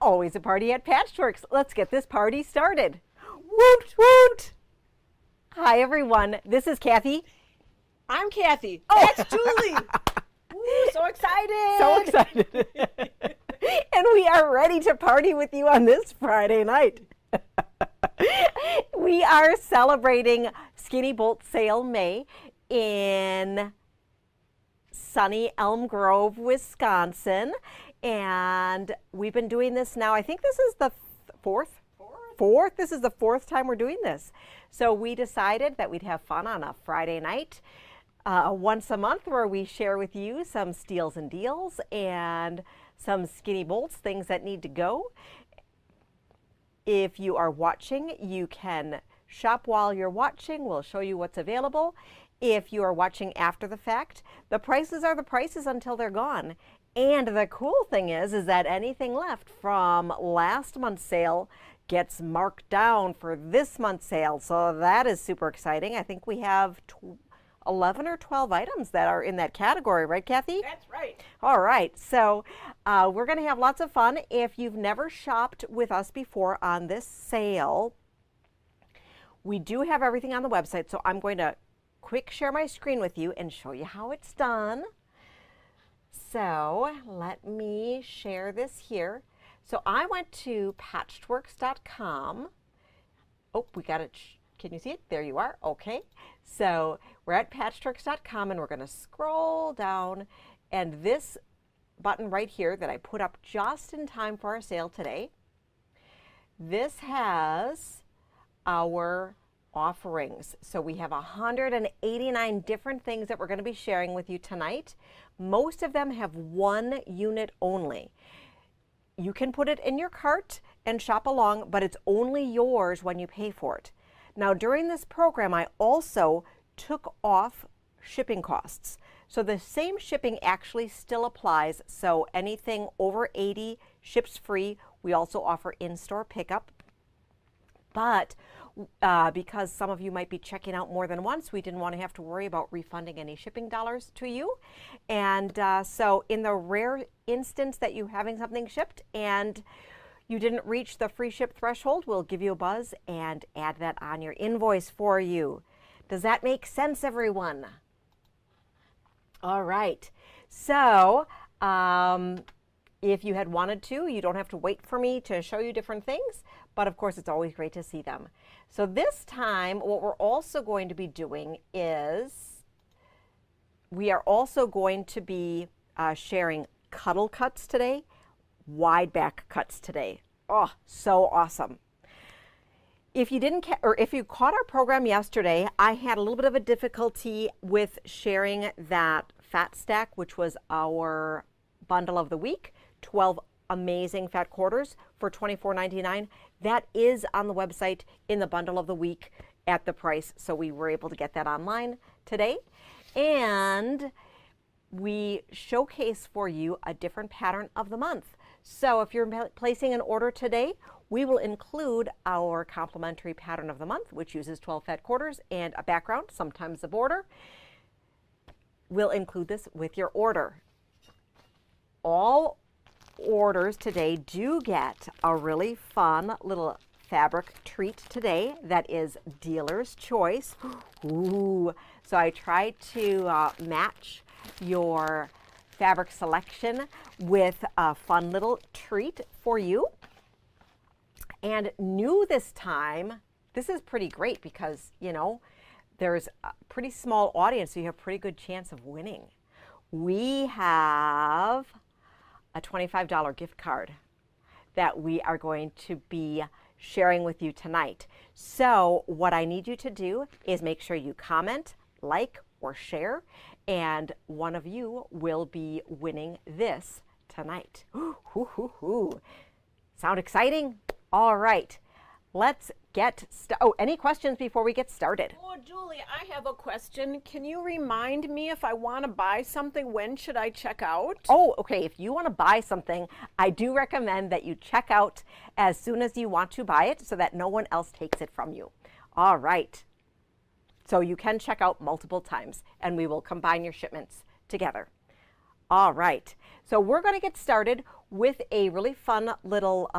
always a party at Patchworks. Let's get this party started. Woot woot! Hi everyone, this is Kathy. I'm Kathy. Oh, that's Julie. Ooh, so excited. So excited. And we are ready to party with you on this Friday night. We are celebrating Skinny Bolt Sale May in sunny Elm Grove, Wisconsin. And we've been doing this now, I think this is the fourth? This is the fourth time we're doing this. So we decided that we'd have fun on a Friday night once a month where we share with you some steals and deals and some skinny bolts, things that need to go. If you are watching, you can shop while you're watching. We'll show you what's available. If you are watching after the fact, the prices are the prices until they're gone. And the cool thing is that anything left from last month's sale gets marked down for this month's sale. So that is super exciting. I think we have 11 or 12 items that are in that category, right, Kathy? That's right. All right, so we're going to have lots of fun. If you've never shopped with us before on this sale, we do have everything on the website. So I'm going to quick share my screen with you and show you how it's done. So let me share this here. So I went to patchworks.com. Oh, we got it. Can you see it? There you are. Okay. So we're at patchworks.com and we're going to scroll down, and this button right here that I put up just in time for our sale today, this has our offerings. So we have 189 different things that we're going to be sharing with you tonight. Most of them have one unit only. You can put it in your cart and shop along, but it's only yours when you pay for it. Now, during this program, I also took off shipping costs. So the same shipping actually still applies. So anything over 80 ships free. We also offer in-store pickup. But because some of you might be checking out more than once, we didn't want to have to worry about refunding any shipping dollars to you. And so in the rare instance that you're having something shipped and you didn't reach the free ship threshold, we'll give you a buzz and add that on your invoice for you. Does that make sense, everyone? All right. So if you had wanted to, you don't have to wait for me to show you different things, but of course it's always great to see them. So this time, what we're also going to be doing is we are also going to be sharing Cuddle cuts today, Wideback cuts today. Oh, so awesome. If you didn't if you caught our program yesterday, I had a little bit of a difficulty with sharing that fat stack, which was our bundle of the week, 12 amazing fat quarters for $24.99. That is on the website in the bundle of the week at the price. So we were able to get that online today. And we showcase for you a different pattern of the month. So if you're placing an order today, we will include our complimentary pattern of the month, which uses 12 fat quarters and a background, sometimes a border. We'll include this with your order. All orders today do get a really fun little fabric treat today that is dealer's choice. Ooh. So I tried to match your fabric selection with a fun little treat for you. And new this time, this is pretty great because, you know, there's a pretty small audience, so you have a pretty good chance of winning. We have a $25 gift card that we are going to be sharing with you tonight. So what I need you to do is make sure you comment, like, or share, and one of you will be winning this tonight. Sound exciting? All right, let's get started. Oh, any questions before we get started? Oh, Julie, I have a question. Can you remind me if I want to buy something, when should I check out? Oh, okay. If you want to buy something, I do recommend that you check out as soon as you want to buy it so that no one else takes it from you. All right. So you can check out multiple times and we will combine your shipments together. All right, so we're going to get started with a really fun little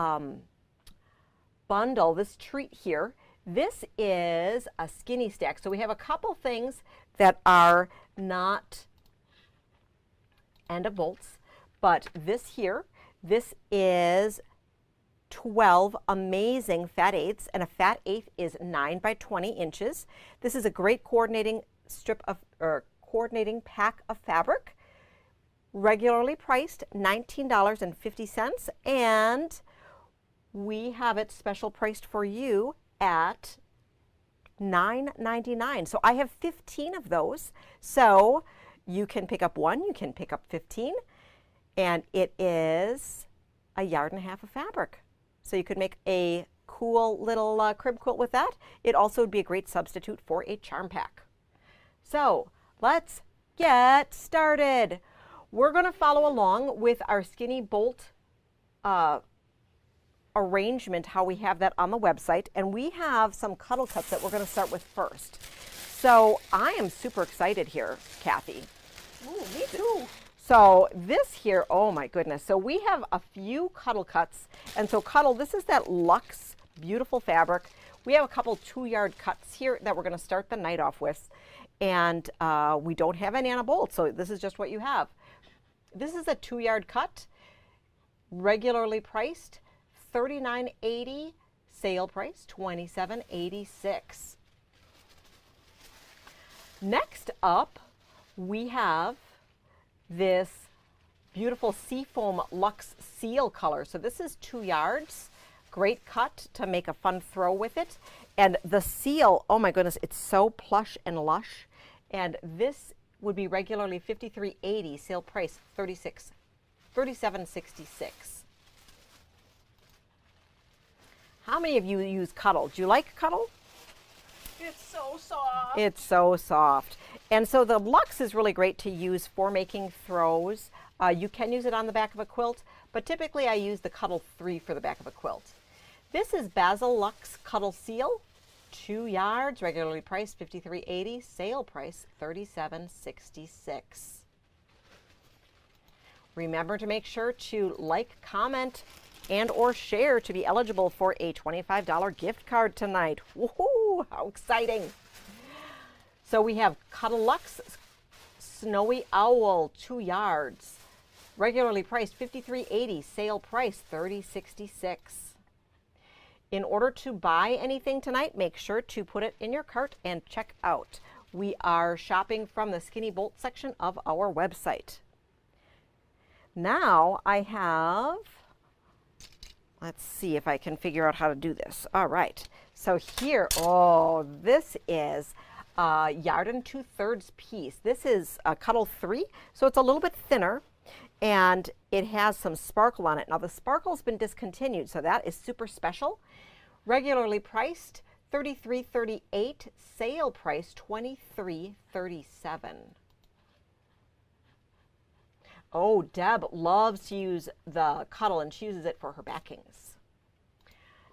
bundle, this treat here. This is a skinny stack. So we have a couple things that are not end of bolts, but this here, this is 12 amazing fat eighths, and a fat eighth is 9 by 20 inches. This is a great coordinating coordinating pack of fabric, regularly priced $19.50, and we have it special priced for you at $9.99. So I have 15 of those. So you can pick up one, you can pick up 15, and it is 1.5 yards of fabric. So you could make a cool little crib quilt with that. It also would be a great substitute for a charm pack. So let's get started. We're going to follow along with our skinny bolt arrangement, how we have that on the website, and we have some cuddle cuts that we're going to start with first. So I am super excited here, Kathy. Ooh, me too. So this here, oh my goodness. So we have a few cuddle cuts, and so Cuddle, this is that luxe, beautiful fabric. We have a couple 2-yard cuts here that we're going to start the night off with, and we don't have any on a bolt, so this is just what you have. This is a 2-yard cut, regularly priced $39.80, sale price $27.86. Next up, we have this beautiful Seafoam Luxe Seal color. So this is 2 yards, great cut to make a fun throw with it. And the seal, oh my goodness, it's so plush and lush. And this would be regularly $53.80, sale price $37.66. How many of you use Cuddle? Do you like Cuddle? It's so soft. It's so soft. And so the Luxe is really great to use for making throws. You can use it on the back of a quilt, but typically I use the Cuddle 3 for the back of a quilt. This is Basil Luxe Cuddle Seal, 2 yards, regularly priced $53.80, sale price $37.66. Remember to make sure to like, comment, and or share to be eligible for a $25 gift card tonight. Woohoo! How exciting! So we have Cuddle Luxe Snowy Owl, 2 yards, regularly priced $53.80, sale price $30.66. In order to buy anything tonight, make sure to put it in your cart and check out. We are shopping from the Skinny Bolt section of our website. Now I have, let's see if I can figure out how to do this. All right, so here, oh, this is a 1 2/3 piece. This is a Cuddle 3, so it's a little bit thinner, and it has some sparkle on it. Now the sparkle's been discontinued, so that is super special. Regularly priced $33.38, sale price $23.37. Oh, Deb loves to use the Cuddle, and she uses it for her backings.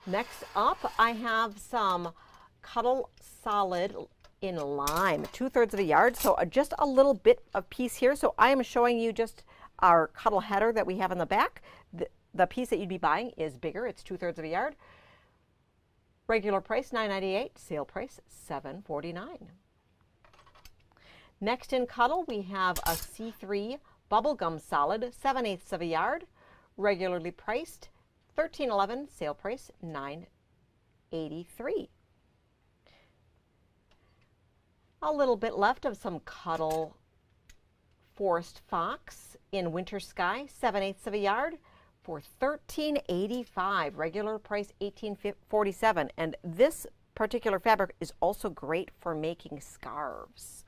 Next up, I have some Cuddle Solid in Lime, 2/3 yard, so just a little bit of piece here. So I am showing you just our Cuddle header that we have in the back. The piece that you'd be buying is bigger. It's 2/3 yard. Regular price $9.98, sale price $7.49. Next in Cuddle, we have a C3 Bubblegum Solid, 7/8 yard, regularly priced $13.11, sale price $9.83. A little bit left of some Cuddle Forest Fox in Winter Sky, 7/8 yard, for $13.85, regular price $18.47. And this particular fabric is also great for making scarves.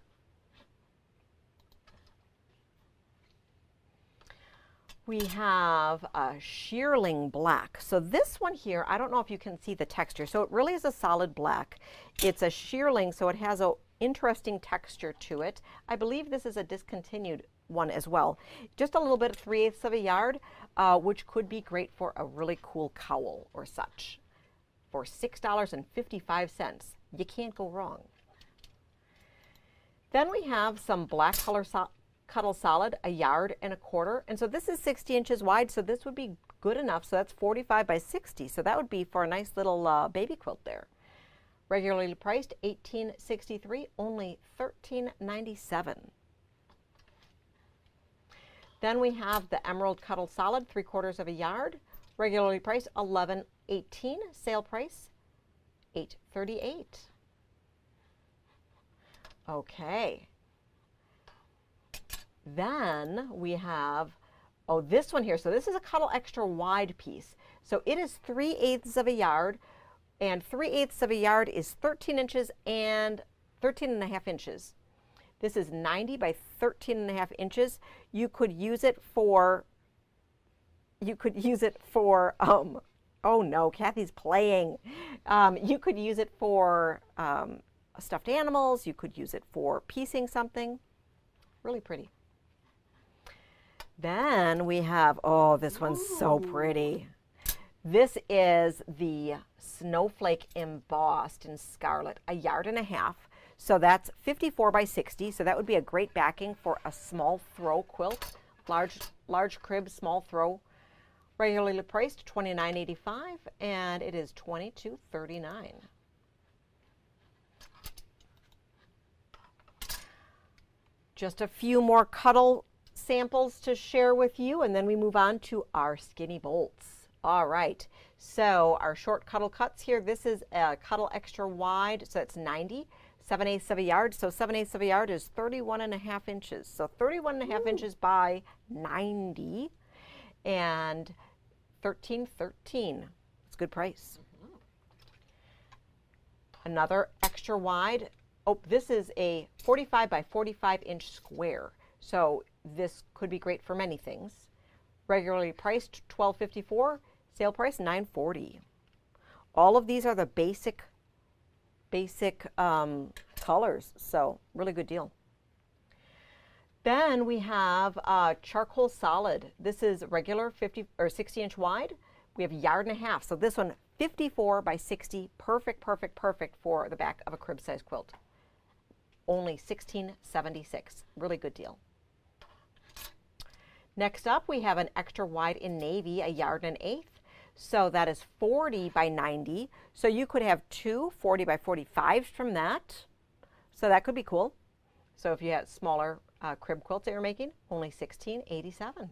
We have a shearling black. So this one here, I don't know if you can see the texture. So it really is a solid black. It's a shearling, so it has an interesting texture to it. I believe this is a discontinued one as well. Just a little bit, 3/8 yard, which could be great for a really cool cowl or such. For $6.55. You can't go wrong. Then we have some black color Cuddle Solid, 1.25 yards. And so this is 60 inches wide, so this would be good enough. So that's 45 by 60. So that would be for a nice little baby quilt there. Regularly priced $18.63, only $13.97. Then we have the Emerald Cuddle Solid, 3/4 yard. Regularly priced $11.18. Sale price $8.38. Okay. Then we have, oh, this one here. So this is a Cuddle Extra wide piece. So it is 3/8 yard, and 3/8 yard is 13 inches and 13.5 inches. This is 90 by 13.5 inches. You could use it for, oh no, Kathy's playing. You could use it for stuffed animals. You could use it for piecing something. Really pretty. Then we have, oh, this one's so pretty. This is the Snowflake embossed in scarlet, 1.5 yards. So that's 54 by 60. So that would be a great backing for a small throw quilt, large crib, small throw. Regularly priced $29.85, and it is $22.39. Just a few more Cuddle samples to share with you, and then we move on to our skinny bolts. All right, so our short Cuddle cuts here. This is a Cuddle Extra wide, so it's 90, 7/8 yard. So 7/8 yard is 31.5 inches. So 31.5 inches by 90, and $13.13. It's a good price. Another extra wide. Oh, this is a 45 by 45 inch square. So this could be great for many things. Regularly priced $12.54. Sale price $9.40. All of these are the basic colors. So really good deal. Then we have Charcoal Solid. This is regular 50 or 60 inch wide. We have 1.5 yards. So this one 54 by 60. Perfect for the back of a crib size quilt. Only $16.76. Really good deal. Next up, we have an extra wide in navy, 1.8 yards. So that is 40 by 90. So you could have two 40 by 45s from that. So that could be cool. So if you had smaller crib quilts that you're making, only $16.87.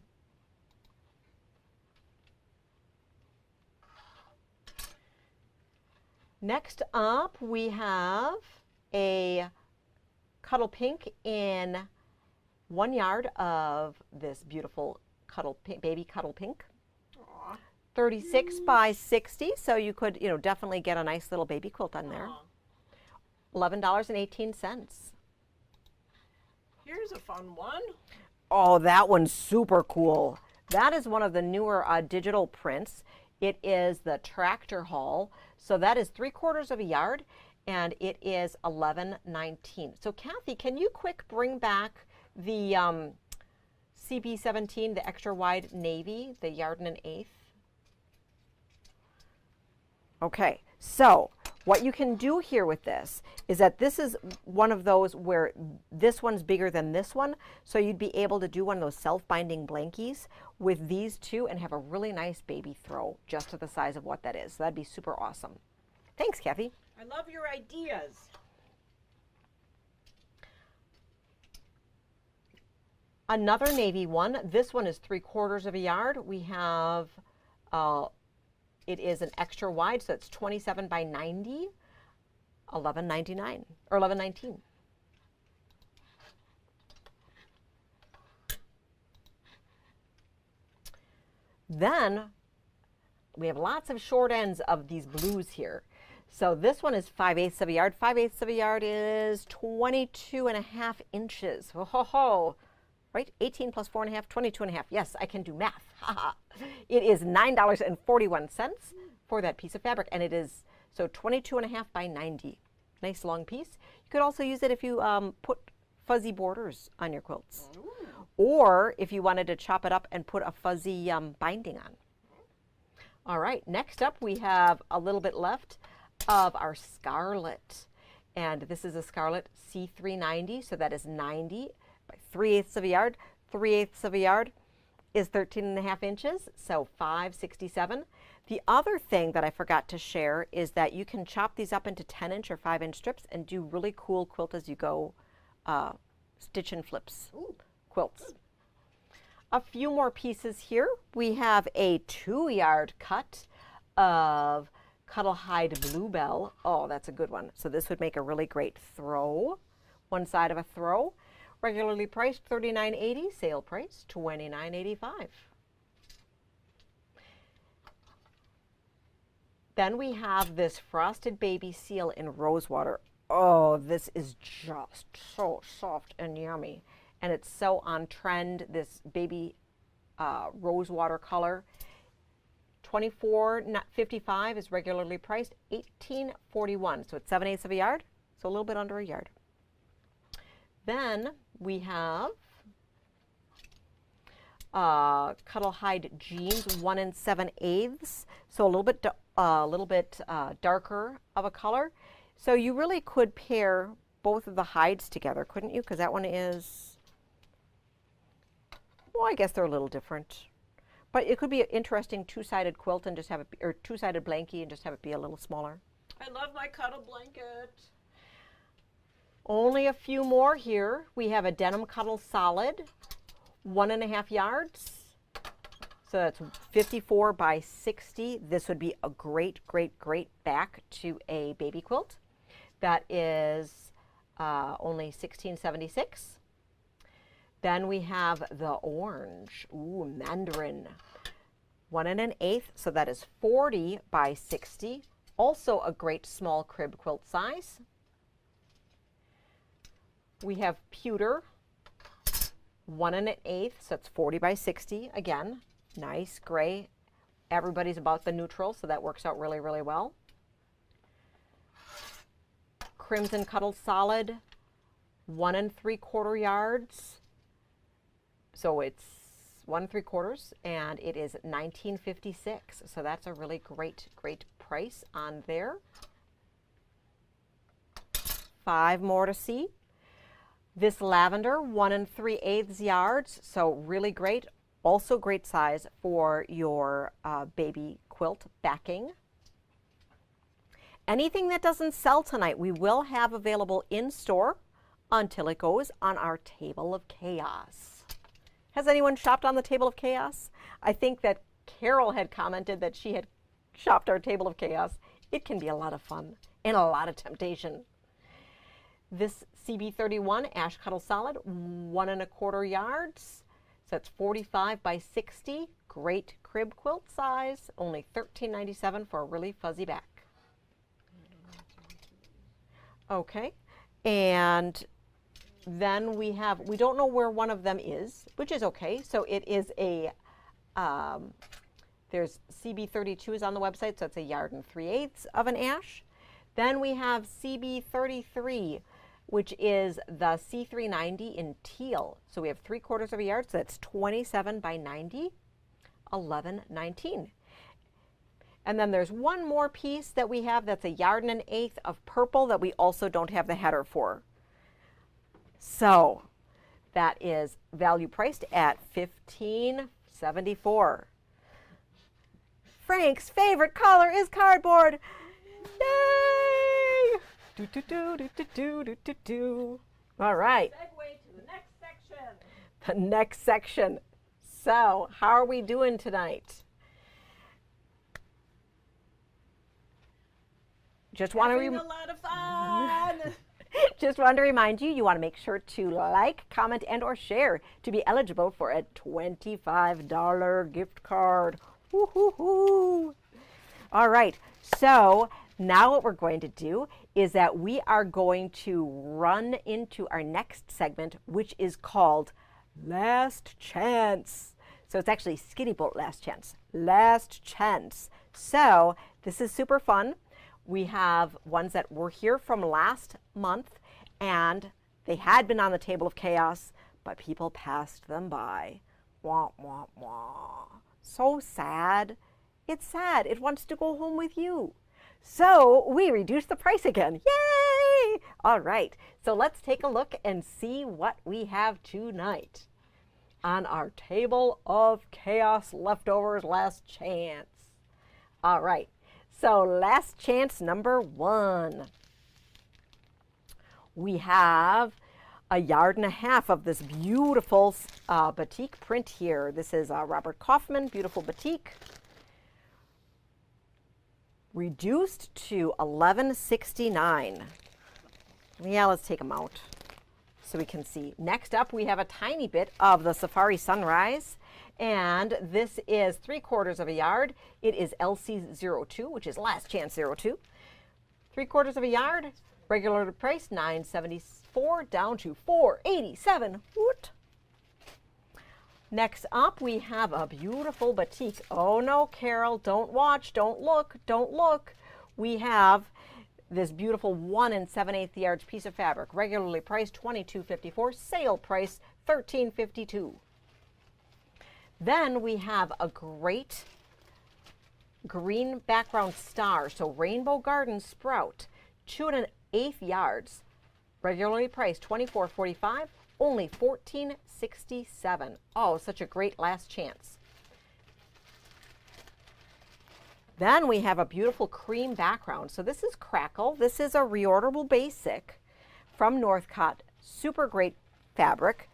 Next up, we have a Cuddle Pink in 1 yard of this beautiful baby Cuddle Pink. Aww. 36 by 60, so you could, definitely get a nice little baby quilt on there. $11.18. Here's a fun one. Oh, that one's super cool. That is one of the newer digital prints. It is the Tractor Haul. So that is 3/4 yard, and it is $11.19. So Kathy, can you quick bring back the CB17, the extra wide navy, the 1.8 yards? Okay, so what you can do here with this is that this is one of those where this one's bigger than this one. So you'd be able to do one of those self-binding blankies with these two and have a really nice baby throw just to the size of what that is. So that'd be super awesome. Thanks, Kathy. I love your ideas. Another navy one. This one is 3/4 yard. We have, it is an extra wide, so it's 27 by 90, $11.99 or $11.19. Then we have lots of short ends of these blues here. So this one is 5/8 yard. 5/8 yard is 22.5 inches. Ho ho ho. Right? 18 plus 4.5, 22.5. Yes, I can do math. It is $9.41 for that piece of fabric, and it is so 22.5 by 90. Nice long piece. You could also use it if you put fuzzy borders on your quilts, or if you wanted to chop it up and put a fuzzy binding on. All right, next up we have a little bit left of our scarlet, and this is a scarlet C390, so that is 90 by 3/8 of a yard. 3/8 of a yard is 13.5 inches, so $5.67. The other thing that I forgot to share is that you can chop these up into 10-inch or 5-inch strips and do really cool quilt as you go stitch and flips quilts. A few more pieces here. We have a 2-yard cut of Cuddle Hide Bluebell. Oh, that's a good one. So this would make a really great throw. One side of a throw. Regularly priced $39.80, sale price $29.85. Then we have this Frosted Baby Seal in Rosewater. Oh, this is just so soft and yummy. And it's so on trend, this baby rosewater color. $24.55 is regularly priced, $18.41. So it's 7/8 of a yard, so a little bit under a yard. Then we have Cuddle Hide Jeans, 1 7/8, so a little bit darker of a color. So you really could pair both of the hides together, couldn't you? Because that one is, well, I guess they're a little different. But it could be an interesting two-sided quilt and just have it, or two-sided blankie and just have it be a little smaller. I love my Cuddle blanket. Only a few more here. We have a Denim Cuddle Solid, 1.5 yards. So that's 54 by 60. This would be a great, great, great back to a baby quilt. That is only $16.76. Then we have the orange, Mandarin, 1 1/8. So that is 40 by 60. Also a great small crib quilt size. We have pewter, 1 1/8. So that's 40 by 60. Again, nice gray. Everybody's about the neutral, so that works out really, really well. Crimson Cuddle Solid, 1 3/4 yards. So it's 1 3/4, and it is $19.56. So that's a really great, great price on there. 5 more to see. This lavender, 1 3/8 yards. So really great. Also great size for your baby quilt backing. Anything that doesn't sell tonight, we will have available in store until it goes on our Table of Chaos. Has anyone shopped on the Table of Chaos? I think that Carol had commented that she had shopped our Table of Chaos. It can be a lot of fun and a lot of temptation. This CB31 Ash Cuddle Solid, 1 1/4 yards. So that's 45 by 60. Great crib quilt size. Only $13.97 for a really fuzzy back. Okay, and then we don't know where one of them is, which is okay. So it is a, there's CB32 is on the website, so it's 1 3/8 yards of an ash. Then we have CB33, which is the C390 in teal. So we have 3/4 yard, so that's 27 by 90, $11.19. And then there's one more piece that we have that's 1 1/8 yards of purple that we also don't have the header for. So that is value priced at $15.74. Frank's favorite color is cardboard. Yay! Do, do, do, do, do, do, do, do, do. All right. Segue to the next section. The next section. So how are we doing tonight? Just want to Having a lot of fun. Just want to remind you, you want to make sure to like, comment, and or share to be eligible for a $25 gift card. Woo-hoo-hoo. All right, so now what we're going to do is that we are going to run into our next segment, which is called Last Chance. So it's actually Skinny Boat Last Chance. Last Chance. So this is super fun. We have ones that were here from last month, and they had been on the Table of Chaos, but people passed them by. Wah, wah, wah. So sad. It's sad. It wants to go home with you. So we reduced the price again. All right, so let's take a look and see what we have tonight on our table of chaos leftovers last chance. All right, so last chance number 1. We have a 1.5 yards of this beautiful batik print here. This is Robert Kaufman, beautiful batik. Reduced to $11.69. Yeah, let's take them out so we can see. Next up, we have a tiny bit of the Safari Sunrise, and this is 3/4 yard. It is LC02, which is last chance 02. 3/4 yard, regular price $9.74 down to $4.87. What? Next up, we have a beautiful batik. Oh no, Carol, don't watch, don't look, don't look. We have this beautiful 1 7/8 yards piece of fabric, regularly priced $22.54, sale price $13.52. Then we have a great green background star, so Rainbow Garden Sprout, 2 1/8 yards, regularly priced $24.45, only $14.67. Oh, such a great last chance. Then we have a beautiful cream background. So this is Crackle. This is a reorderable basic from Northcott. Super great fabric.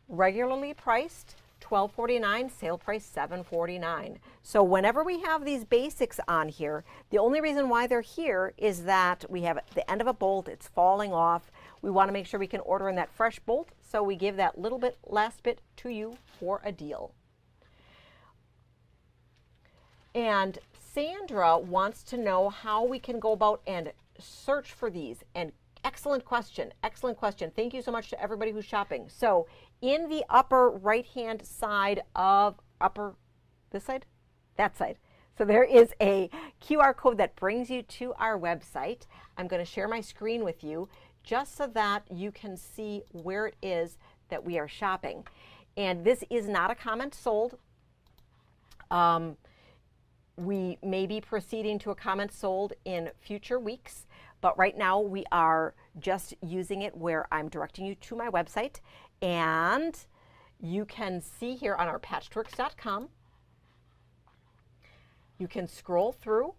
Regularly priced $12.49, sale price $7.49. So whenever we have these basics on here, the only reason why they're here is that we have the end of a bolt, it's falling off. We want to make sure we can order in that fresh bolt, so we give that little bit, last bit to you for a deal. And Sandra wants to know how we can go about and search for these. And excellent question, excellent question. Thank you so much to everybody who's shopping. So in the upper right-hand side of this side? That side. So there is a QR code that brings you to our website. I'm going to share my screen with you just so that you can see where it is that we are shopping. And this is not a comment sold. We may be proceeding to a comment sold in future weeks, but right now we are just using it where I'm directing you to my website. And you can see here on our patchworks.com, you can scroll through,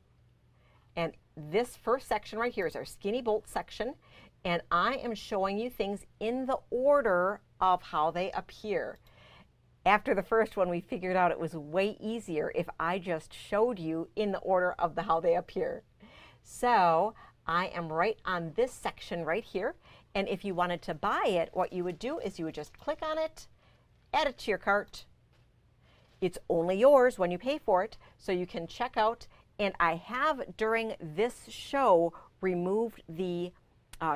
and this first section right here is our skinny bolt section, and I am showing you things in the order of how they appear. After the first one, we figured out it was way easier if I just showed you in the order of how they appear. So I am right on this section right here, and if you wanted to buy it, what you would do is you would just click on it, add it to your cart. It's only yours when you pay for it, so you can check out. And I have, during this show, removed the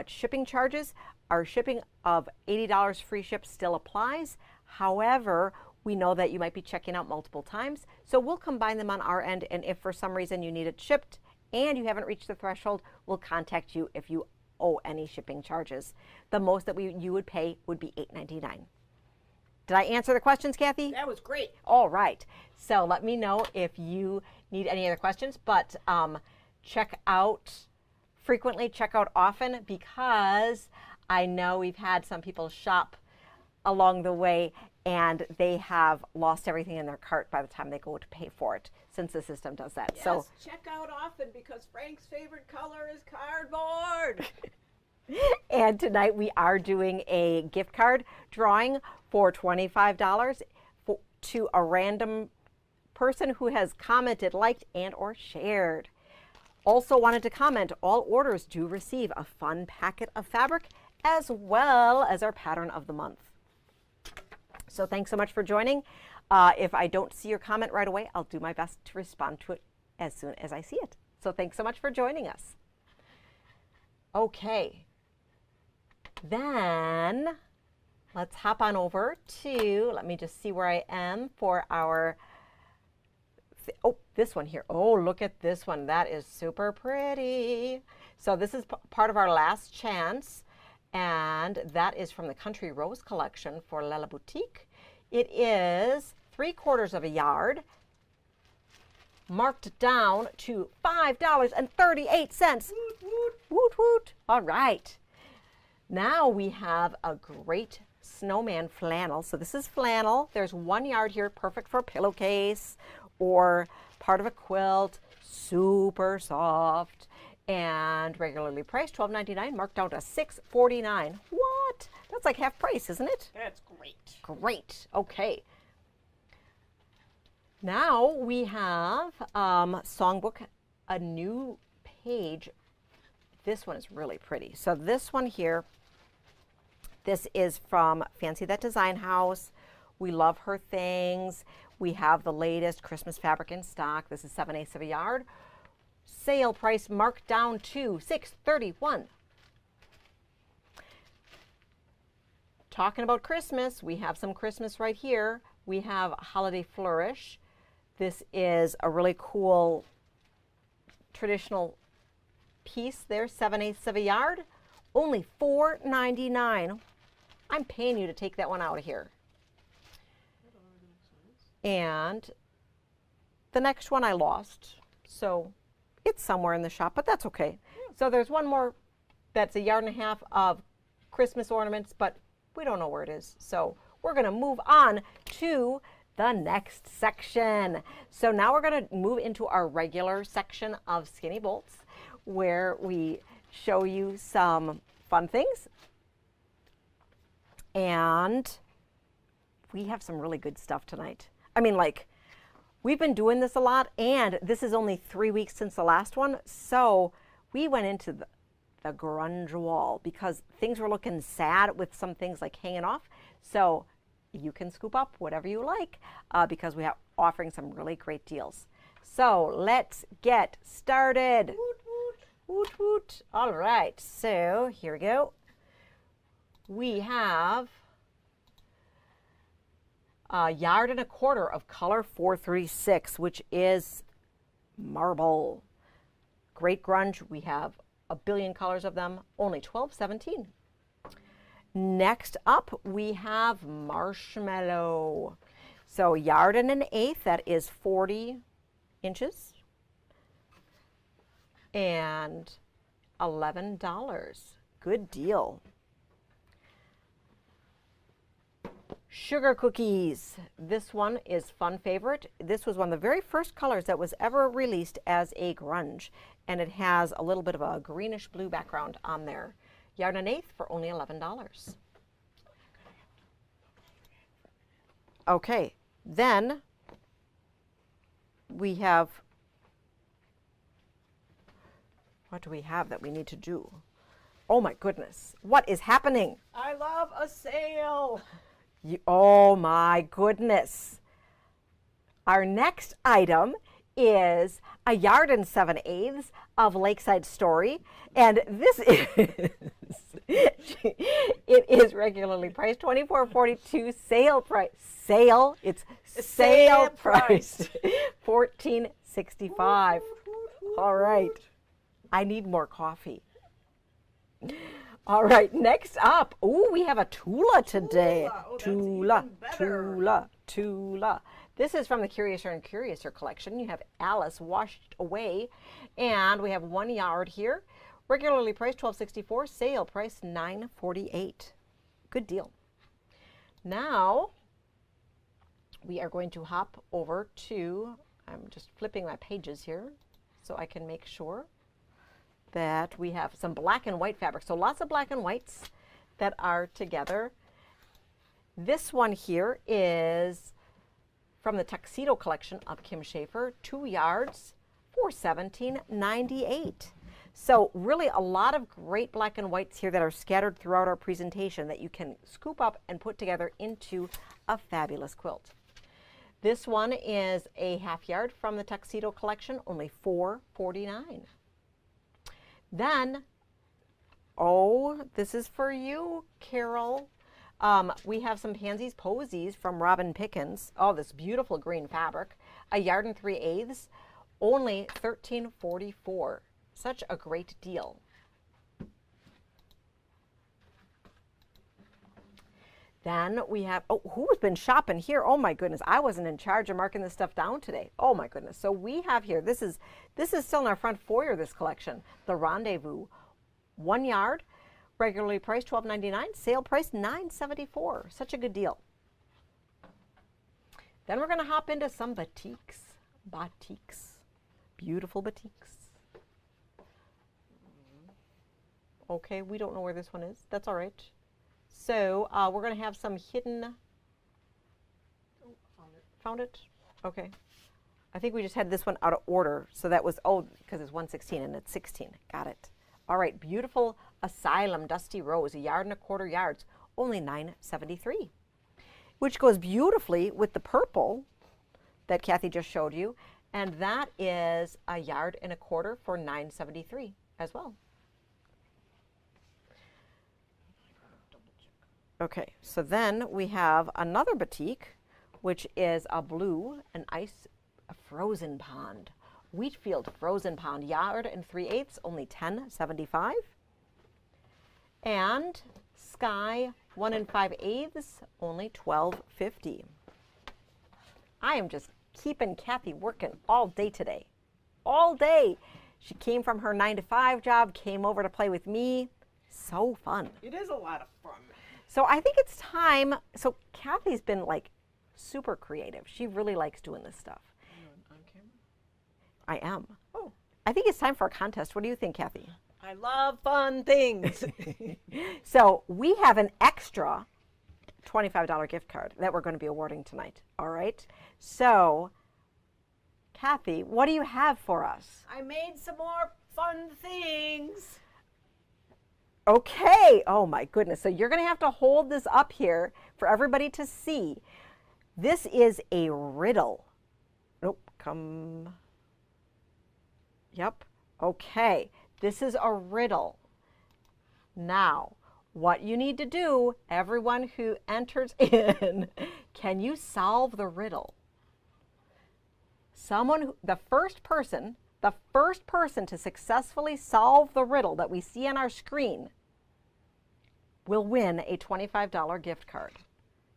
shipping charges. Our shipping of $80 free ship still applies. However, we know that you might be checking out multiple times, so we'll combine them on our end, and if for some reason you need it shipped and you haven't reached the threshold, we'll contact you if you owe any shipping charges. The most that you would pay would be $8.99. Did I answer the questions, Kathy? That was great. All right. So let me know if you need any other questions, but check out frequently, check out often, because I know we've had some people shop along the way and they have lost everything in their cart by the time they go to pay for it, since the system does that. Yes, so check out often, because Frank's favorite color is cardboard. And tonight we are doing a gift card drawing for $25 to a random person who has commented, liked, and or shared. Also wanted to comment, all orders do receive a fun packet of fabric as well as our pattern of the month. So thanks so much for joining. If I don't see your comment right away, I'll do my best to respond to it as soon as I see it. So thanks so much for joining us. Okay. Then let's hop on over to, let me just see where I am for our, oh, this one here. Oh, look at this one. That is super pretty. So this is part of our last chance, and that is from the Country Rose collection for Lella Boutique. It is 3/4 yard, marked down to $5.38. Woot, woot. Woot, woot. All right. Now we have a great snowman flannel. So this is flannel. There's 1 yard here, perfect for a pillowcase or part of a quilt. Super soft and regularly priced $12.99, marked down to $6.49. What? That's like half price, isn't it? That's great. Great. Okay. Now we have Songbook, a new page. This one is really pretty. So this one here, this is from Fancy That Design House. We love her things. We have the latest Christmas fabric in stock. This is 7/8 of a yard. Sale price marked down to $6.31. Talking about Christmas, we have some Christmas right here. We have Holiday Flourish. This is a really cool traditional piece there, 7/8 of a yard. Only $4.99. I'm paying you to take that one out of here. And the next one I lost, so it's somewhere in the shop, but that's okay. So there's one more that's 1.5 yards of Christmas ornaments, but we don't know where it is. So we're going to move on to the next section. So now we're going to move into our regular section of Skinny Bolts, where we show you some fun things. And we have some really good stuff tonight. I mean, like, we've been doing this a lot, and this is only 3 weeks since the last one. So we went into the grunge wall because things were looking sad with some things like hanging off. So you can scoop up whatever you like because we are offering some really great deals. So let's get started. Woot, woot. Woot, woot. All right, so here we go. We have 1.25 yards of color 436, which is marble. Great grunge. We have a billion colors of them, only $12.17. Next up, we have marshmallow. So 1.1 yards, that is 40 inches. And $11. Good deal. Sugar cookies. This one is fun favorite. This was one of the very first colors that was ever released as a grunge. And it has a little bit of a greenish blue background on there. 1.1 yards for only $11. Okay, then we have, what do we have that we need to do? Oh my goodness, what is happening? I love a sale. Oh my goodness. Our next item is 1 7/8 yards of Lakeside Story, and this is it is regularly priced $24.42. Sale price. Sale. It's sale price. $14.65. All right. I need more coffee. All right. Next up, oh, we have a Tula today. Oh, Tula. This is from the Curiouser and Curiouser collection. You have Alice Washed Away, and we have 1 yard here. Regularly priced $12.64, sale price $9.48. Good deal. Now we are going to hop over to, I'm just flipping my pages here so I can make sure that we have some black and white fabric. So lots of black and whites that are together. This one here is from the Tuxedo collection of Kim Schaefer, 2 yards for $17.98. So really a lot of great black and whites here that are scattered throughout our presentation that you can scoop up and put together into a fabulous quilt. This one is a 1/2 yard from the Tuxedo collection, only $4.49. Then, oh, this is for you, Carol. We have some Pansies Posies from Robin Pickens. Oh, this beautiful green fabric. 1 3/8 yards, only $13.44. Such a great deal. Then we have, oh, who's been shopping here? Oh my goodness, I wasn't in charge of marking this stuff down today. Oh my goodness. So we have here, this is still in our front foyer, this collection, the Rendezvous. 1 yard, regularly priced $12.99, sale price $9.74. Such a good deal. Then we're going to hop into some batiks. Batiks. Beautiful batiks. Okay, we don't know where this one is. That's all right. So we're going to have some hidden. Oh, Found it? Okay. I think we just had this one out of order. So that was, oh, because it's 116 and it's 16. Got it. All right, beautiful Asylum Dusty Rose, 1.25 yards, only $9.73. Which goes beautifully with the purple that Kathy just showed you. And that is 1.25 yards for $9.73 as well. Okay, so then we have another batik, which is a blue, a frozen pond. Wheatfield frozen pond, 1 3/8 yards, only $10.75. And sky 1 5/8, only $12.50. I am just keeping Kathy working all day today. All day. She came from her 9-to-5 job, came over to play with me. So fun. It is a lot of fun. So I think it's time. So Kathy's been like super creative. She really likes doing this stuff. On camera? I am. Oh. I think it's time for a contest. What do you think, Kathy? I love fun things. So we have an extra $25 gift card that we're going to be awarding tonight. All right. So, Kathy, what do you have for us? I made some more fun things. Okay. Oh my goodness. So you're going to have to hold this up here for everybody to see. This is a riddle. Nope. Come. Yep. Okay. This is a riddle. Now, what you need to do, everyone who enters in, can you solve the riddle? The first person to successfully solve the riddle that we see on our screen will win a $25 gift card.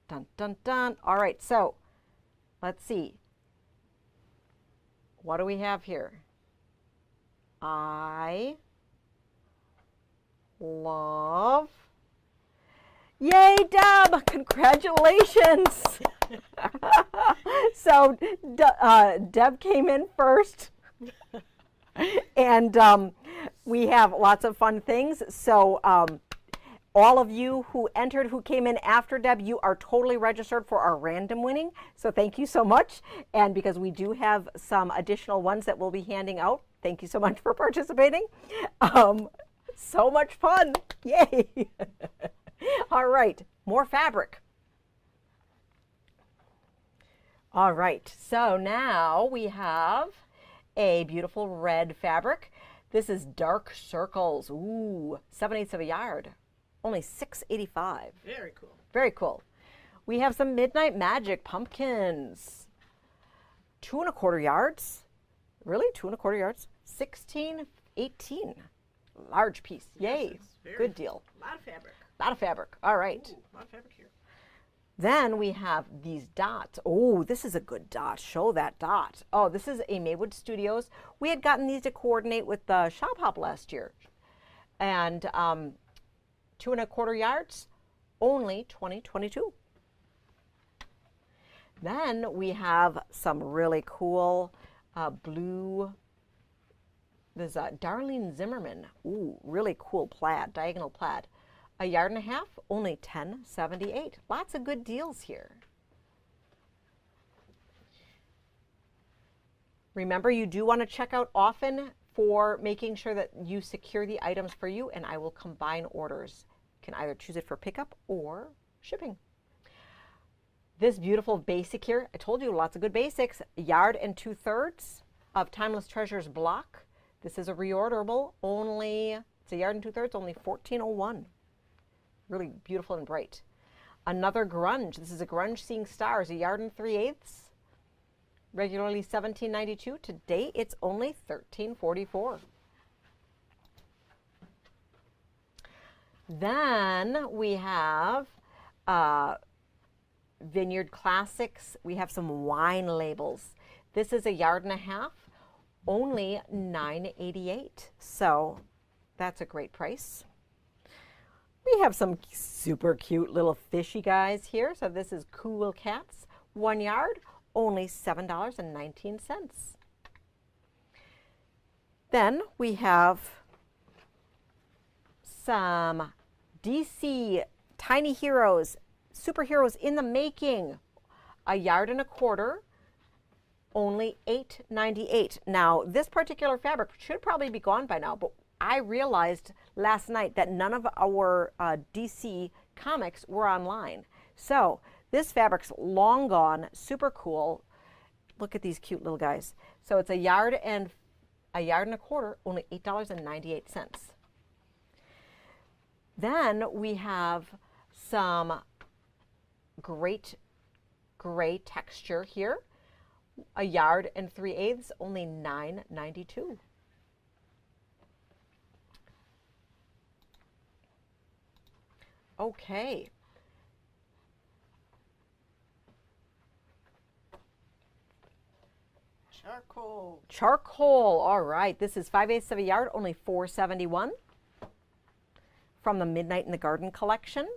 Dun, dun, dun. All right, so let's see. What do we have here? I love. Yay, Deb! Congratulations! So Deb came in first, and we have lots of fun things. So all of you who entered, who came in after Deb, you are totally registered for our random winning. So thank you so much. And because we do have some additional ones that we'll be handing out, thank you so much for participating. So much fun. Yay. All right, more fabric. All right, so now we have a beautiful red fabric. This is Dark Circles. Ooh, 7/8 of a yard. Only $6.85. Very cool. Very cool. We have some Midnight Magic pumpkins. 2.25 yards. Really? 2.25 yards? $16.18. Large piece. Yay. Yes, good deal. A lot of fabric. A lot of fabric. All right. Ooh, a lot of fabric here. Then we have these dots. Oh, this is a good dot. Show that dot. Oh, this is a Maywood Studios. We had gotten these to coordinate with the Shop Hop last year. And 2.25 yards, only $20.22. Then we have some really cool blue. There's Darlene Zimmerman. Ooh, really cool plaid, diagonal plaid. 1.5 yards, only $10.78. Lots of good deals here. Remember, you do want to check out often for making sure that you secure the items for you, and I will combine orders. You can either choose it for pickup or shipping. This beautiful basic here, I told you lots of good basics. 1 2/3 yards of Timeless Treasures block. This is a reorderable, it's 1 2/3 yards, only $14.01. Really beautiful and bright. Another grunge. This is a grunge Seeing Stars, 1 3/8 yards. Regularly $17.92. Today it's only $13.44. Then we have Vineyard Classics. We have some wine labels. This is 1.5 yards, only $9.88. So that's a great price. We have some super cute little fishy guys here. So this is Cool Cats, 1 yard, only $7.19. Then we have some DC Tiny Heroes, Superheroes in the Making, 1.25 yards, only $8.98. Now, this particular fabric should probably be gone by now, but I realized last night that none of our DC comics were online. So this fabric's long gone, super cool. Look at these cute little guys. So it's 1.25 yards, only $8.98. Then we have some great gray texture here. 1 3/8 yards, only $9.92. Okay. Charcoal. Charcoal. All right. This is 5/8 of a yard, only $4.71. From the Midnight in the Garden collection.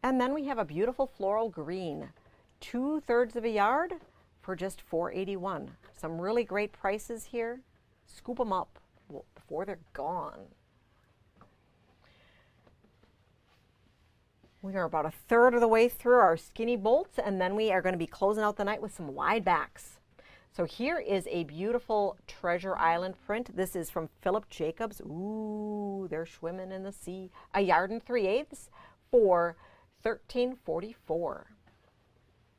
And then we have a beautiful floral green, 2/3 of a yard for just $4.81. Some really great prices here. Scoop them up before they're gone. We are about 1/3 of the way through our skinny bolts, and then we are going to be closing out the night with some Widebacks. So here is a beautiful Treasure Island print. This is from Philip Jacobs. Ooh, they're swimming in the sea. 1 3/8 yards for $13.44.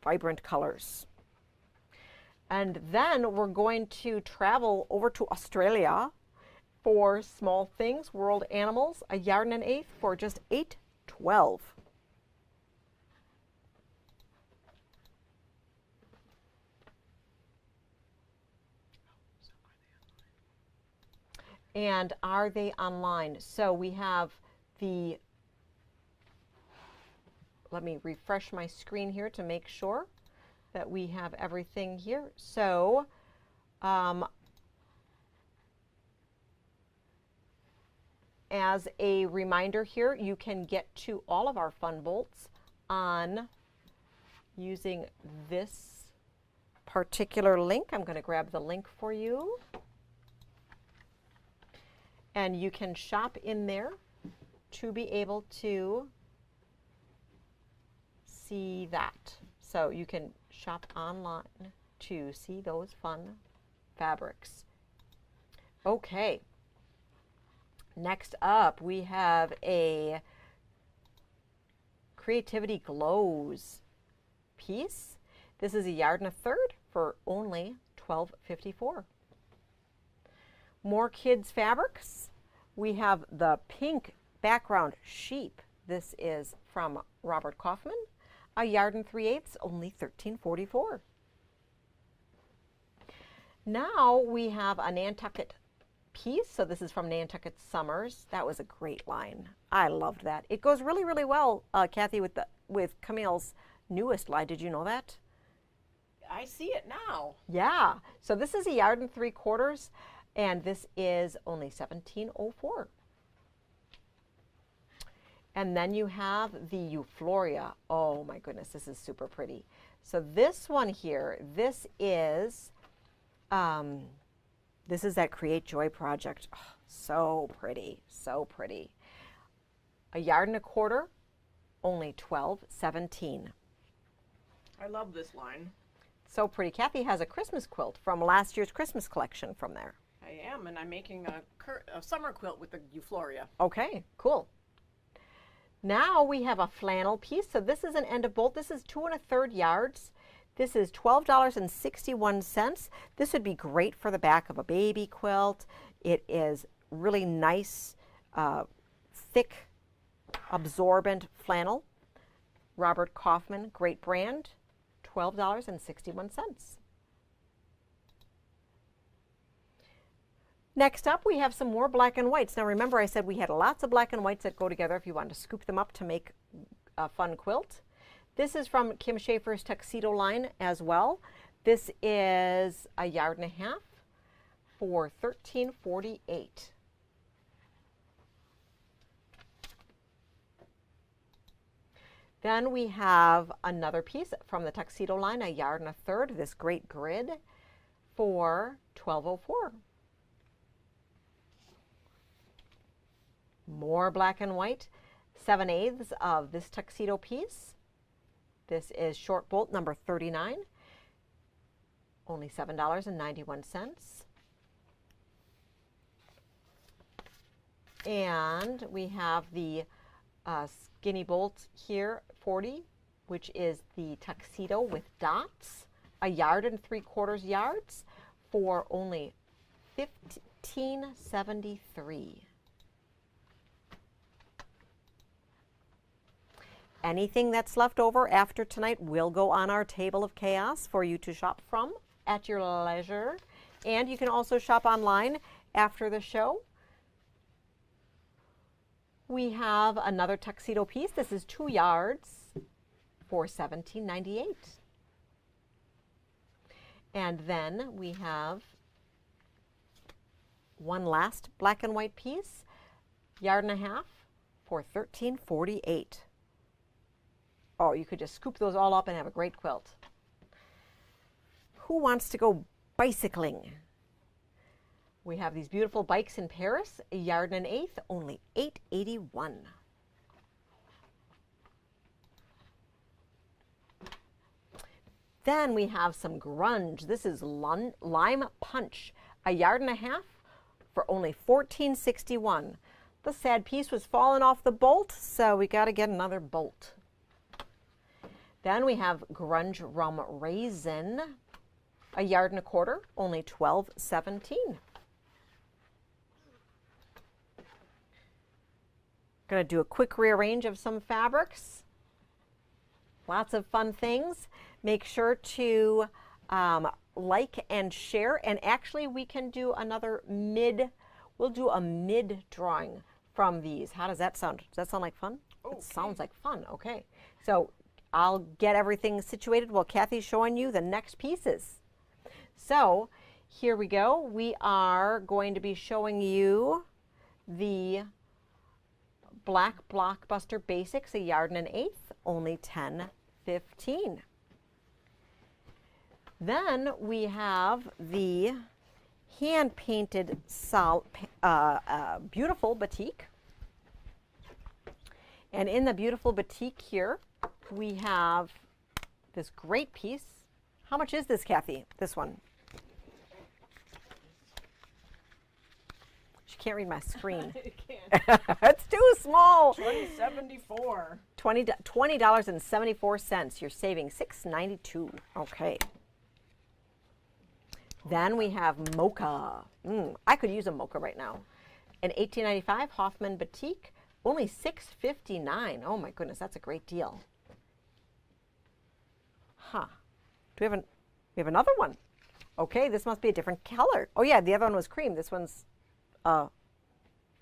Vibrant colors. And then we're going to travel over to Australia for Small Things, World Animals, 1 1/8 yards for just $8.12. And are they online? So we have the, let me refresh my screen here to make sure that we have everything here. So as a reminder here, you can get to all of our fun bolts on using this particular link. I'm going to grab the link for you. And you can shop in there to be able to see that. So you can shop online to see those fun fabrics. Okay. Next up, we have a Creativity Glows piece. This is 1 1/3 yards for only $12.54. More kids fabrics. We have the pink background sheep. This is from Robert Kaufman. 1 3/8 yards, only $13.44. Now we have a Nantucket piece. So this is from Nantucket Summers. That was a great line. I loved that. It goes really, really well, Kathy, with Camille's newest line. Did you know that? I see it now. Yeah. So this is 1 3/4 yards. And this is only $17.04. And then you have the Euphoria. Oh my goodness, this is super pretty. So this one here, this is that Create Joy project. Oh, so pretty, so pretty. 1 1/4 yards, only $12.17. I love this line. So pretty. Kathy has a Christmas quilt from last year's Christmas collection from there. I am, and I'm making a summer quilt with the Euphoria. Okay, cool. Now we have a flannel piece. So this is an end of bolt. This is 2 1/3 yards. This is $12.61. This would be great for the back of a baby quilt. It is really nice, thick, absorbent flannel. Robert Kaufman, great brand, $12.61. Next up, we have some more black and whites. Now remember I said we had lots of black and whites that go together if you want to scoop them up to make a fun quilt. This is from Kim Schaefer's Tuxedo line as well. This is 1.5 yards for $13.48. Then we have another piece from the Tuxedo line, 1.33 yards, this great grid for $12.04. More black and white, 7/8 of this tuxedo piece. This is short bolt number 39, only $7.91. And we have the skinny bolt here, 40, which is the tuxedo with dots, 1.75 yards for only $15.73. Anything that's left over after tonight will go on our table of chaos for you to shop from at your leisure. And you can also shop online after the show. We have another tuxedo piece. This is 2 yards for $17.98. And then we have one last black and white piece, 1.5 yards for $13.48. Oh, you could just scoop those all up and have a great quilt. Who wants to go bicycling? We have these beautiful bikes in Paris, 1.8 yards, only $8.81. Then we have some grunge. This is Lime Punch, 1.5 yards for only $14.61. The sad piece was falling off the bolt, so we got to get another bolt. Then we have Grunge Rum Raisin, 1.25 yards, only $12.17. Going to do a quick rearrange of some fabrics. Lots of fun things. Make sure to like and share. And actually, we can do another we'll do a mid drawing from these. How does that sound? Does that sound like fun? Okay. It sounds like fun. Okay. So I'll get everything situated while Kathy's showing you the next pieces. So here we go. We are going to be showing you the Black Blockbuster Basics, 1.8 yards, only $10.15. Then we have the hand-painted beautiful batik. And in the beautiful batik here, we have this great piece. How much is this, Kathy? This one. She can't read my screen. I can't. It's too small. $20.74. $20.74. You're saving $6.92. Okay. Then we have mocha. I could use a mocha right now. An $18.95 Hoffman Batik, only $6.59. Oh my goodness, that's a great deal. Huh. We have another one. Okay, this must be a different color. Oh yeah, the other one was cream. This one's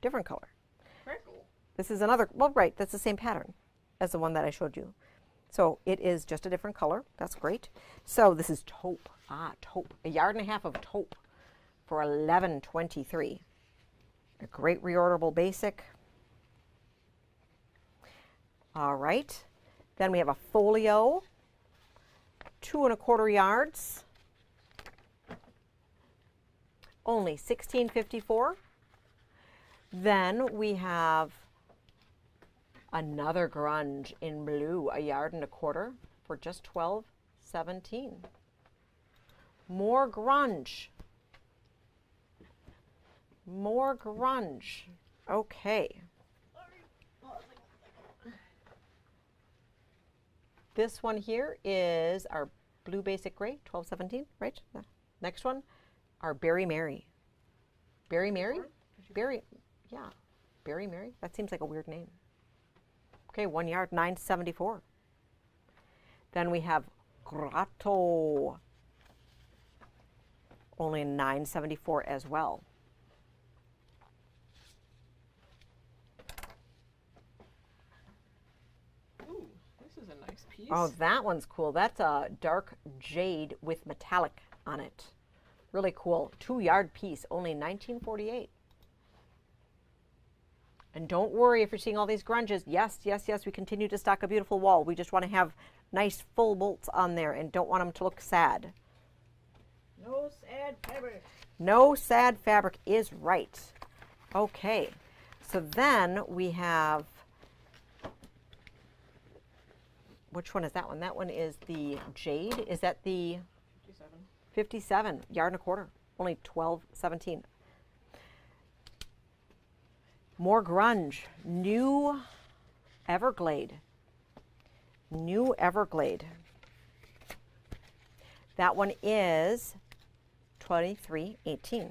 different color. Very cool. This is another, well, right, that's the same pattern as the one that I showed you. So it is just a different color. That's great. So this is taupe. Taupe. 1.5 yards of taupe for $11.23. A great reorderable basic. All right. Then we have a folio, 2.25 yards. Only $16.54. Then we have another grunge in blue, 1.25 yards for just $12.17. More grunge. More grunge. Okay. This one here is our blue basic gray, $12.17, right? Next one, our Berry Mary. Berry Mary? Berry, yeah. Berry Mary? That seems like a weird name. Okay, 1 yard, $9.74. Then we have Grotto. Only $9.74 as well. piece. Oh, that one's cool. That's a dark jade with metallic on it. Really cool. 2-yard piece, only $19.48. And don't worry if you're seeing all these grunges. Yes, yes, yes, we continue to stock a beautiful wall. We just want to have nice full bolts on there and don't want them to look sad. No sad fabric. No sad fabric is right. Okay, so then we have, which one is that one? That one is the jade. Is that the 57. 57, yard and a quarter, only $12.17. More grunge, new Everglade. New Everglade. That one is $23.18.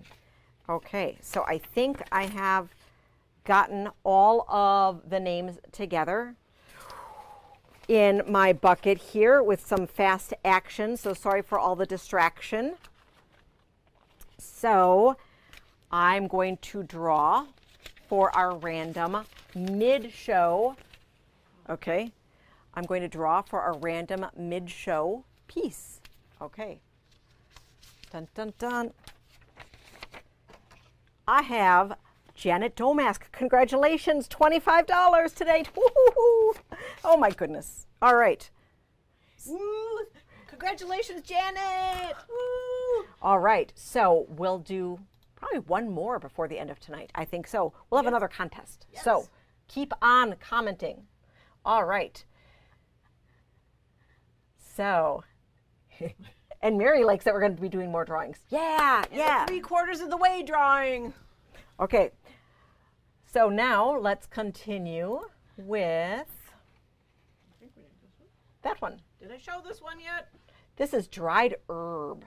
Okay, so I think I have gotten all of the names together in my bucket here with some fast action. So sorry for all the distraction. So I'm going to draw for our random mid-show. Okay, I'm going to draw for our random mid-show piece. Okay. Dun, dun, dun. I have Janet Domask. Congratulations, $25 today. Woo-hoo-hoo. Oh my goodness. All right. Woo! Congratulations, Janet! Woo! All right. So we'll do probably one more before the end of tonight. I think so. We'll have another contest. Yes. So keep on commenting. All right. So, and Mary likes that we're going to be doing more drawings. Yeah, yeah. 3/4 of the way drawing. Okay. So now let's continue with that one. Did I show this one yet? This is dried herb.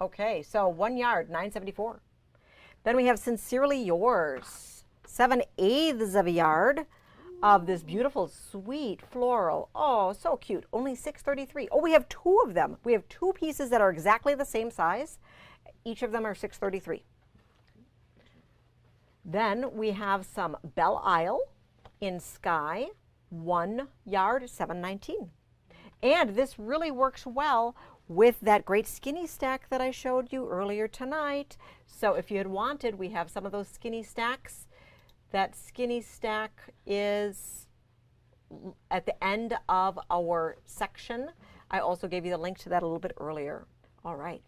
Okay, so 1 yard, $9.74. Then we have Sincerely Yours, 7/8 of a yard of this beautiful, sweet floral. Oh, so cute. Only $6.33. Oh, we have 2 of them. We have 2 pieces that are exactly the same size. Each of them are $6.33. Then we have some Belle Isle in Sky, 1 yard, $7.19. And this really works well with that great skinny stack that I showed you earlier tonight. So if you had wanted, we have some of those skinny stacks. That skinny stack is at the end of our section. I also gave you the link to that a little bit earlier. All right.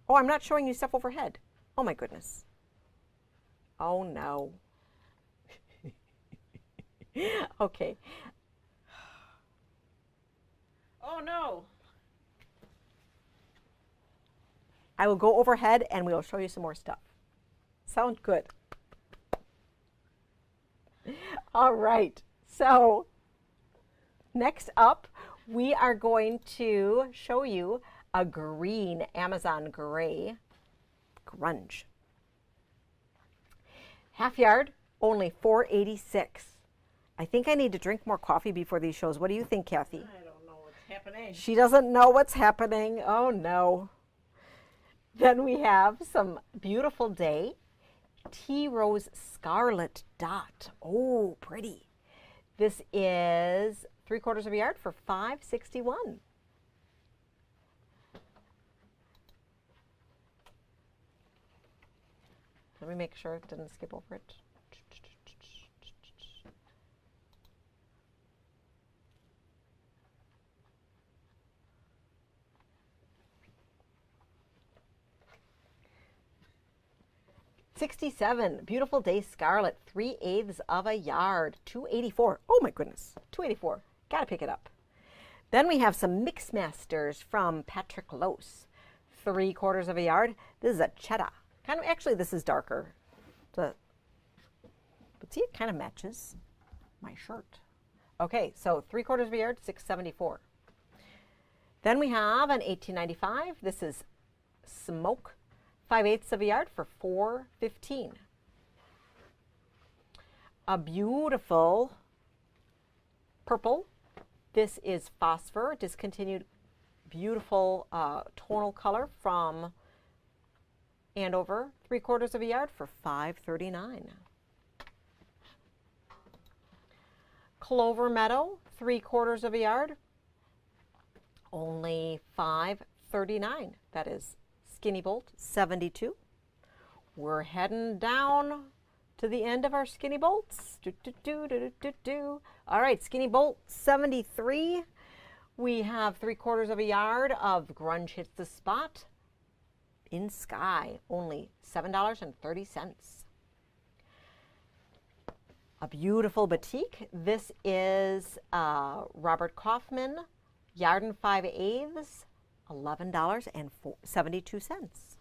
Oh, I'm not showing you stuff overhead. Oh my goodness. Oh no. Okay. Oh no. I will go overhead and we will show you some more stuff. Sound good? All right. So next up, we are going to show you a green Amazon gray grunge. Half yard, only $4.86. I think I need to drink more coffee before these shows. What do you think, Kathy? I don't know what's happening. She doesn't know what's happening. Oh no. Then we have some Beautiful Day Tea Rose Scarlet Dot. Oh, pretty. This is 3/4 of a yard for $5.61. Let me make sure it didn't skip over it. $67, Beautiful Day Scarlet, 3/8 of a yard, $2.84. Oh my goodness, $2.84. Gotta pick it up. Then we have some Mix Masters from Patrick Lose, 3/4 of a yard. This is a cheddar. Kind of, actually, this is darker. But see, it kind of matches my shirt. Okay, so 3/4 of a yard, $6.74. Then we have an $18.95. This is Smoke, 5/8 of a yard for $4.15. A beautiful purple. This is Phosphor, discontinued, beautiful tonal color from Andover, 3/4 of a yard for $5.39. Clover Meadow, 3/4 of a yard, only $5.39. That is Skinny Bolt 72. We're heading down to the end of our Skinny Bolts. All right, Skinny Bolt 73. We have 3/4 of a yard of Grunge Hits the Spot in Sky, only $7.30. A beautiful batik. This is Robert Kaufman, yard and 5/8, $11.72.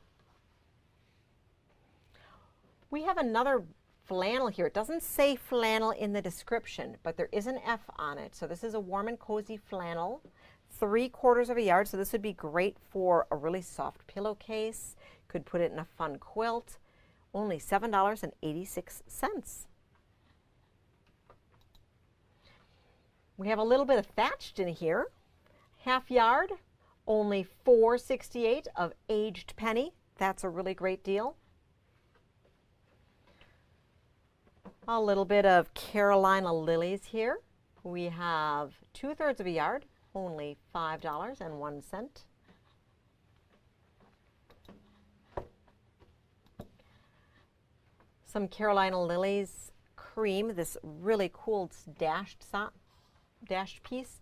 We have another flannel here. It doesn't say flannel in the description, but there is an F on it. So this is a warm and cozy flannel, 3/4 of a yard. So this would be great for a really soft pillowcase. Could put it in a fun quilt. Only $7.86. We have a little bit of thatched in here. Half yard, only $4.68 of aged penny. That's a really great deal. A little bit of Carolina lilies here. We have 2/3 of a yard, only $5.01. Some Carolina lilies cream, this really cool dashed piece.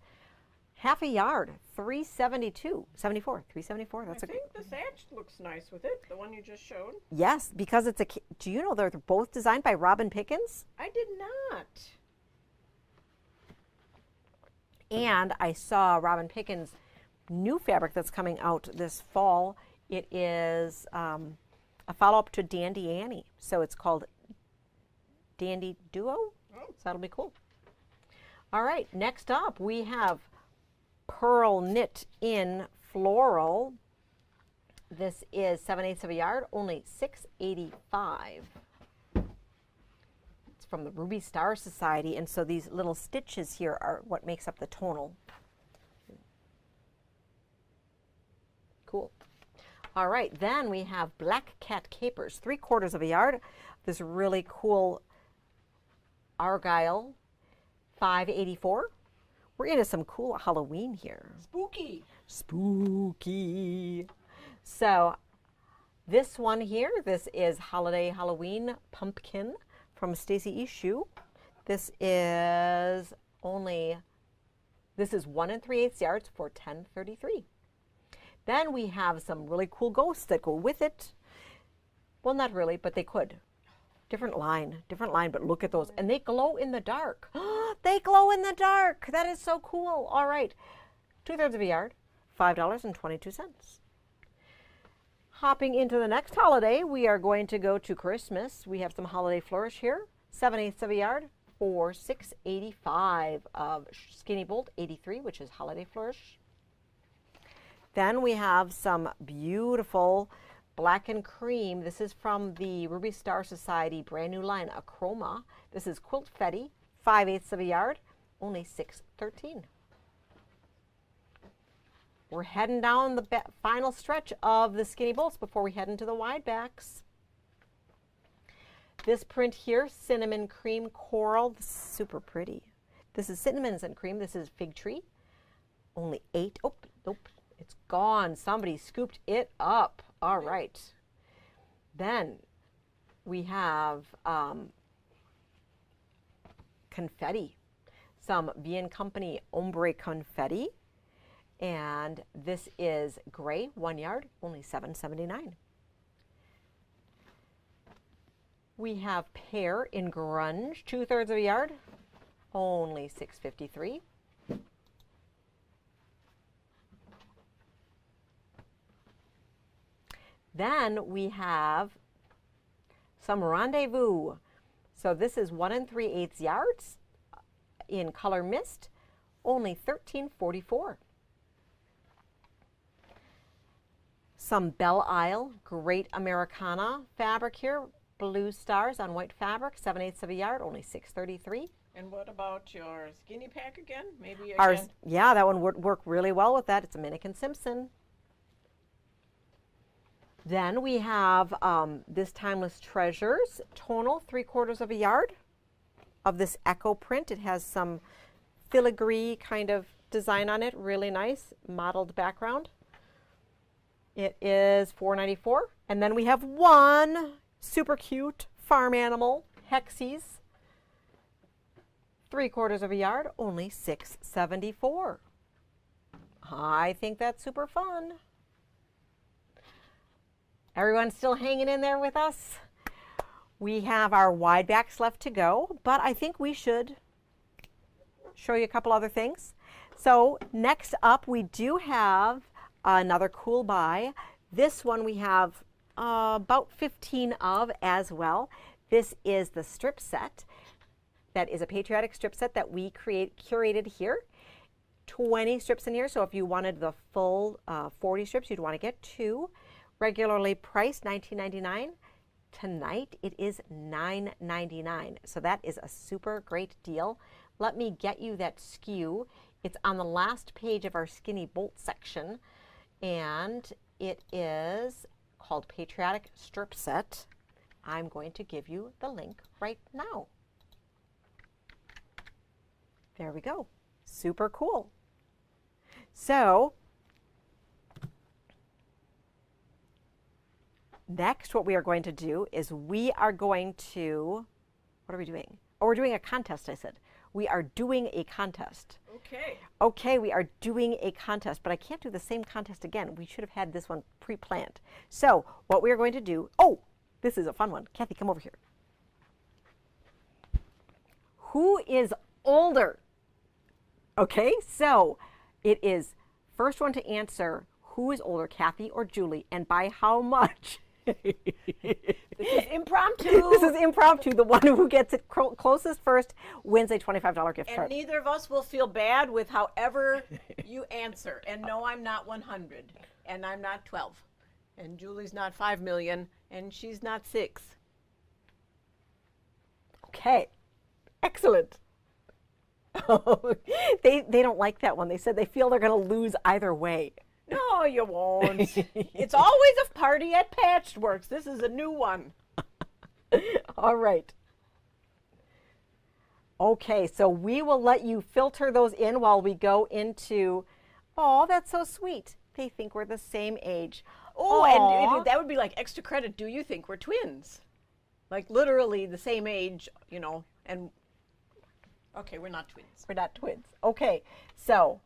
Half a yard, $3.74. That's I think the thatched looks nice with it, the one you just showed. Yes, because it's a. Do you know they're both designed by Robin Pickens? I did not. And I saw Robin Pickens' new fabric that's coming out this fall. It is a follow-up to Dandy Annie, so it's called Dandy Duo. So that'll be cool. All right, next up we have Pearl Knit in Floral. This is 7/8 of a yard, only $6.85. It's from the Ruby Star Society, and so these little stitches here are what makes up the tonal. Cool. All right, then we have Black Cat Capers, 3/4 of a yard. This really cool Argyle, $5.84. We're into some cool Halloween here. Spooky. Spooky. So this one here, this is Holiday Halloween Pumpkin from Stacy E. Shoe. This is 1 3/8 yards for $10.33. Then we have some really cool ghosts that go with it. Well, not really, but they could. Different line, but look at those. And they glow in the dark. They glow in the dark. That is so cool. All right. 2/3 of a yard, $5.22. Hopping into the next holiday, we are going to go to Christmas. We have some holiday flourish here. 7/8 of a yard for $6.85 of Skinny Bolt 83, which is holiday flourish. Then we have some beautiful black and cream. This is from the Ruby Star Society brand new line, Achroma. This is Quilt Fetty, 5/8 of a yard, only $6.13. We're heading down the final stretch of the Skinny Bolts before we head into the Widebacks. This print here, Cinnamon Cream Coral, this is super pretty. This is Cinnamons and Cream. This is Fig Tree, only $8. Oh, nope, it's gone. Somebody scooped it up. All right. Then we have confetti, some B & Company Ombre Confetti. And this is gray, 1 yard, only $7.79. We have pear in grunge, 2/3 of a yard, only $6.53. Then we have some rendezvous. So this is 1 3/8 yards in color mist, only $13.44. Some Belle Isle Great Americana fabric here, blue stars on white fabric, 7/8 of a yard, only $6.33. And what about your skinny pack again? Maybe again? Ours, yeah, that one would work really well with that. It's a Minnick & Simpson. Then we have this Timeless Treasures tonal, 3/4 of a yard of this Echo print. It has some filigree kind of design on it. Really nice mottled background. It is $4.94. And then we have one super cute farm animal, Hexies. 3/4 of a yard, only $6.74. I think that's super fun. Everyone's still hanging in there with us? We have our Widebacks left to go, but I think we should show you a couple other things. So next up, we do have another cool buy. This one we have about 15 of as well. This is the strip set. That is a patriotic strip set that we curated here. 20 strips in here, so if you wanted the full 40 strips, you'd want to get 2. Regularly priced $19.99. Tonight it is $9.99. So that is a super great deal. Let me get you that SKU. It's on the last page of our skinny bolt section, and it is called Patriotic Strip Set. I'm going to give you the link right now. There we go. Super cool. So next, what we are going to do is we are going to, what are we doing? Oh, we're doing a contest, I said. We are doing a contest. Okay. Okay, we are doing a contest, but I can't do the same contest again. We should have had this one pre-planned. So what we are going to do, oh, this is a fun one. Kathy, come over here. Who is older? Okay, so it is first one to answer who is older, Kathy or Julie, and by how much. This is impromptu. This is impromptu. The one who gets it closest first wins a $25 gift card. And neither of us will feel bad with however you answer. And no, I'm not 100. And I'm not 12. And Julie's not 5 million. And she's not 6. Okay. Excellent. They don't like that one. They said they feel they're going to lose either way. No, you won't. It's always a party at Patchworks. This is a new one. All right. Okay, so we will let you filter those in while we go into, oh, that's so sweet. They think we're the same age. Oh, and that would be like extra credit. Do you think we're twins? Like literally the same age, you know, and okay, we're not twins. We're not twins. Okay, so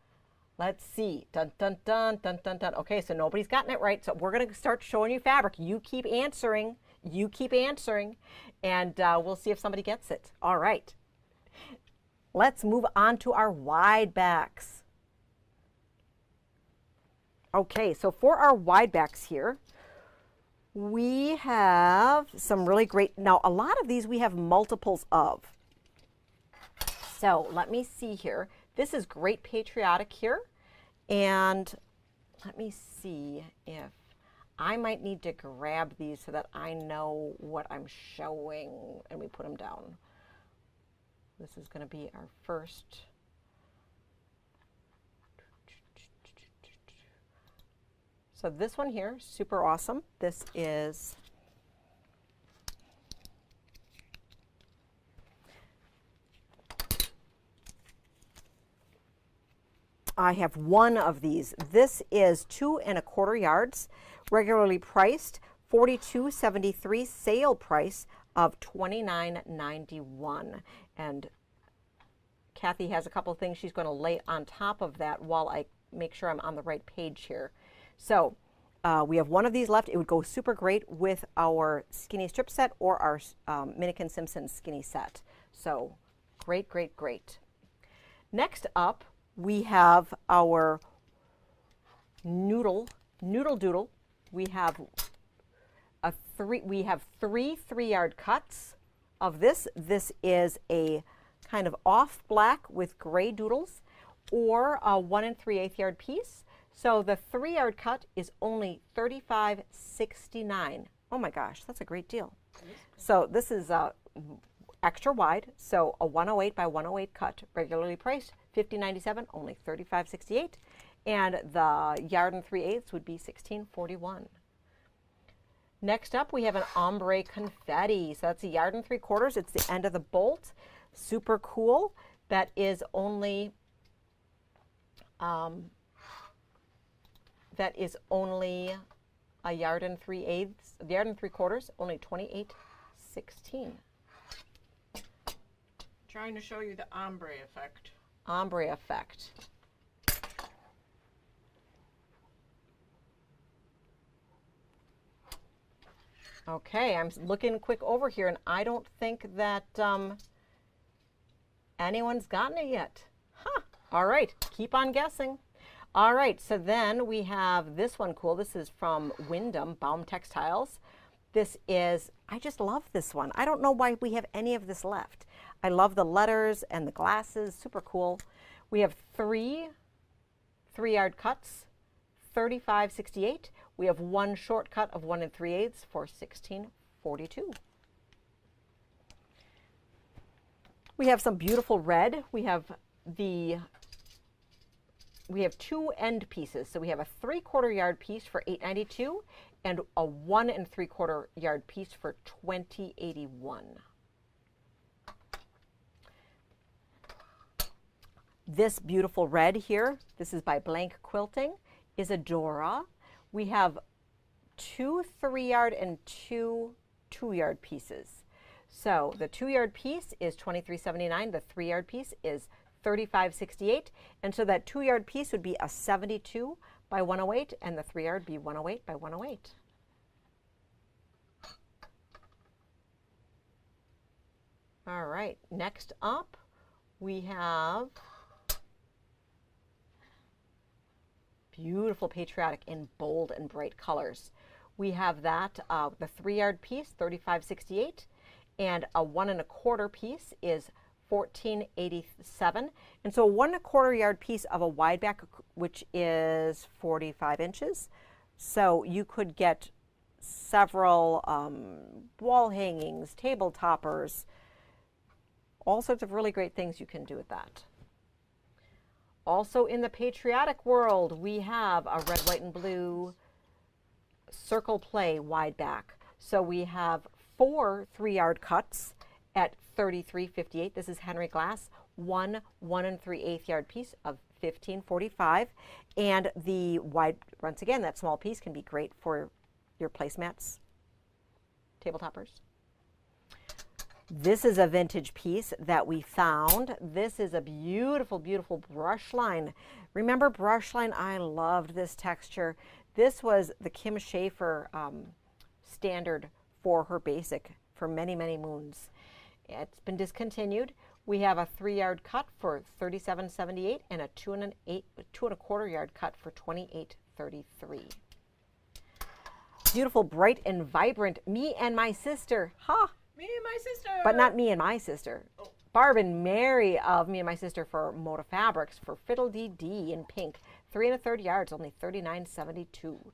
let's see. Dun, dun, dun, dun, dun, dun. Okay, so nobody's gotten it right. So we're going to start showing you fabric. You keep answering. You keep answering. And we'll see if somebody gets it. All right. Let's move on to our Widebacks. Okay, so for our Widebacks here, we have some really great, now a lot of these we have multiples of. So let me see here. This is great patriotic here. And let me see if I might need to grab these so that I know what I'm showing, and we put them down. This is going to be our first. So this one here, super awesome. This is I have one of these. This is 2 1/4 yards, regularly priced $42.73, sale price of $29.91. And Kathy has a couple of things she's going to lay on top of that while I make sure I'm on the right page here. So we have one of these left. It would go super great with our skinny strip set or our Minikin Simpson skinny set. So great, great, great. Next up, we have our Noodle Doodle. We have three 3-yard cuts of this. This is a kind of off black with gray doodles, or a 1 3/8 yard piece. So the 3-yard cut is only $35.69. Oh my gosh, that's a great deal. So this is extra wide, so a 108 by 108 cut, regularly priced $50.97, only $35.68, and the yard and 3/8 would be $16.41. Next up, we have an ombre confetti. So that's a yard and 3/4. It's the end of the bolt. Super cool. that is only a yard and 3/8, yard and 3/4, only 28.16. Trying to show you the ombre effect. Ombre effect. Okay, I'm looking quick over here, and I don't think that anyone's gotten it yet. Huh. All right, keep on guessing. All right, so then we have this one cool. This is from Wyndham Baum Textiles. This is, I just love this one. I don't know why we have any of this left. I love the letters and the glasses, super cool. We have three 3-yard cuts, $35.68. We have one short cut of 1 3/8 for $16.42. We have some beautiful red. We have 2 end pieces. So we have a 3/4 yard piece for $8.92 and a 1 3/4 yard piece for $20.81. This beautiful red here, this is by Blank Quilting, is a Dora. We have 2 3-yard and 2 2-yard pieces. So the 2-yard piece is $23.79. The 3-yard piece is $35.68. And so that 2-yard piece would be a 72 by 108, and the 3-yard be 108 by 108. All right, next up we have beautiful patriotic in bold and bright colors. We have that, the 3-yard piece, $35.68, and a 1 1/4 piece is $14.87. And so a 1 1/4 yard piece of a wide back, which is 45 inches. So you could get several wall hangings, table toppers, all sorts of really great things you can do with that. Also in the patriotic world, we have a red, white, and blue circle play wide back. So we have 4 3-yard cuts at $33.58. This is Henry Glass, 1 3/8 yard piece of $15.45. And the wide, once again, that small piece can be great for your placemats, table toppers. This is a vintage piece that we found. This is a beautiful, beautiful brush line. Remember brush line? I loved this texture. This was the Kim Schaefer standard for her basic for many, many moons. It's been discontinued. We have a 3-yard cut for $37.78 and a 2 1/4 yard cut for $28.33. Beautiful, bright, and vibrant Me and My Sister. Ha! Me and my sister. But not Me and My Sister. Oh. Barb and Mary of Me and My Sister for Moda Fabrics for Fiddle Dee Dee in pink. 3 1/3 yards, only $39.72.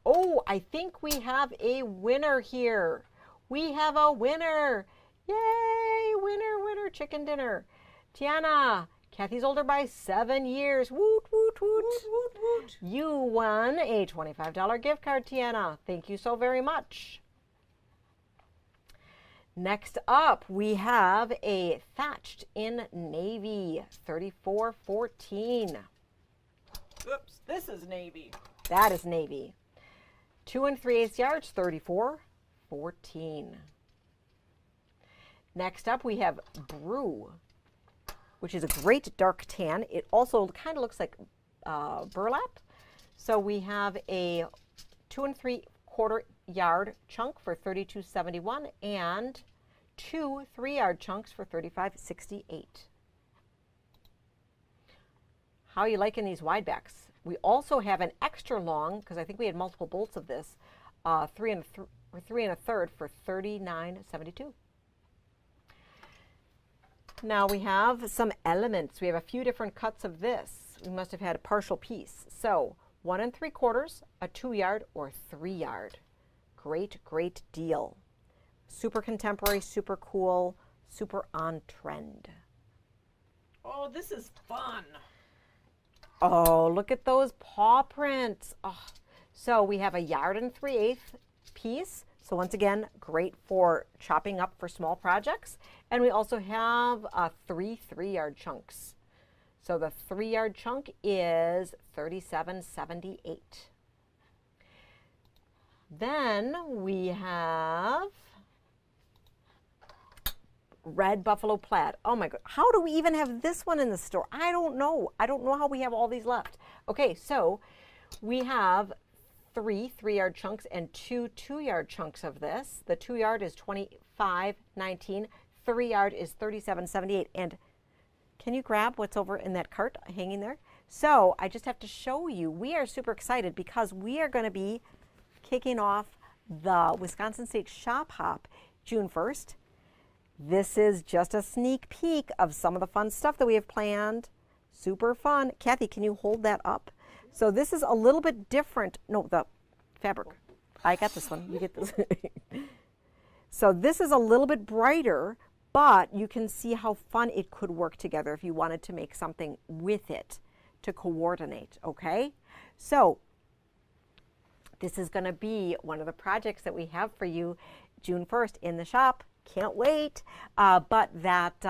Oh, I think we have a winner here. We have a winner. Yay, winner, winner, chicken dinner. Tiana, Kathy's older by 7 years. Woot, woot, woot. Woot, woot, woot. You won a $25 gift card, Tiana. Thank you so very much. Next up, we have a thatched in navy, $34.14. Oops, this is navy. That is navy. 2 3/8 yards, $34.14. Next up, we have Brew, which is a great dark tan. It also kind of looks like burlap. So we have a 2 3/4 yard chunk for $32.71 and 2 3-yard chunks for $35.68. How are you liking these wide backs? We also have an extra long, because I think we had multiple bolts of this, 3 1/3 for $39.72. Now we have some elements. We have a few different cuts of this. We must have had a partial piece. So 1 3/4, a 2-yard or 3-yard. Great, great deal. Super contemporary, super cool, super on trend. Oh, this is fun. Oh, look at those paw prints. Oh. So we have a 1 3/8 piece, So once again, great for chopping up for small projects. And we also have 3 3-yard chunks. So the 3-yard chunk is $37.78. Then we have red buffalo plaid. Oh my God, how do we even have this one in the store? I don't know. I don't know how we have all these left. Okay, so we have 3 3-yard chunks and 2 2-yard chunks of this. The 2-yard is $25.19. 3-yard is $37.78. And can you grab what's over in that cart hanging there? So I just have to show you, we are super excited because we are going to be kicking off the Wisconsin State Shop Hop June 1st. This is just a sneak peek of some of the fun stuff that we have planned. Super fun. Kathy, can you hold that up? So this is a little bit different. No, the fabric. I got this one. You get this. So this is a little bit brighter, but you can see how fun it could work together if you wanted to make something with it to coordinate, okay? So this is going to be one of the projects that we have for you June 1st in the shop. Can't wait. But that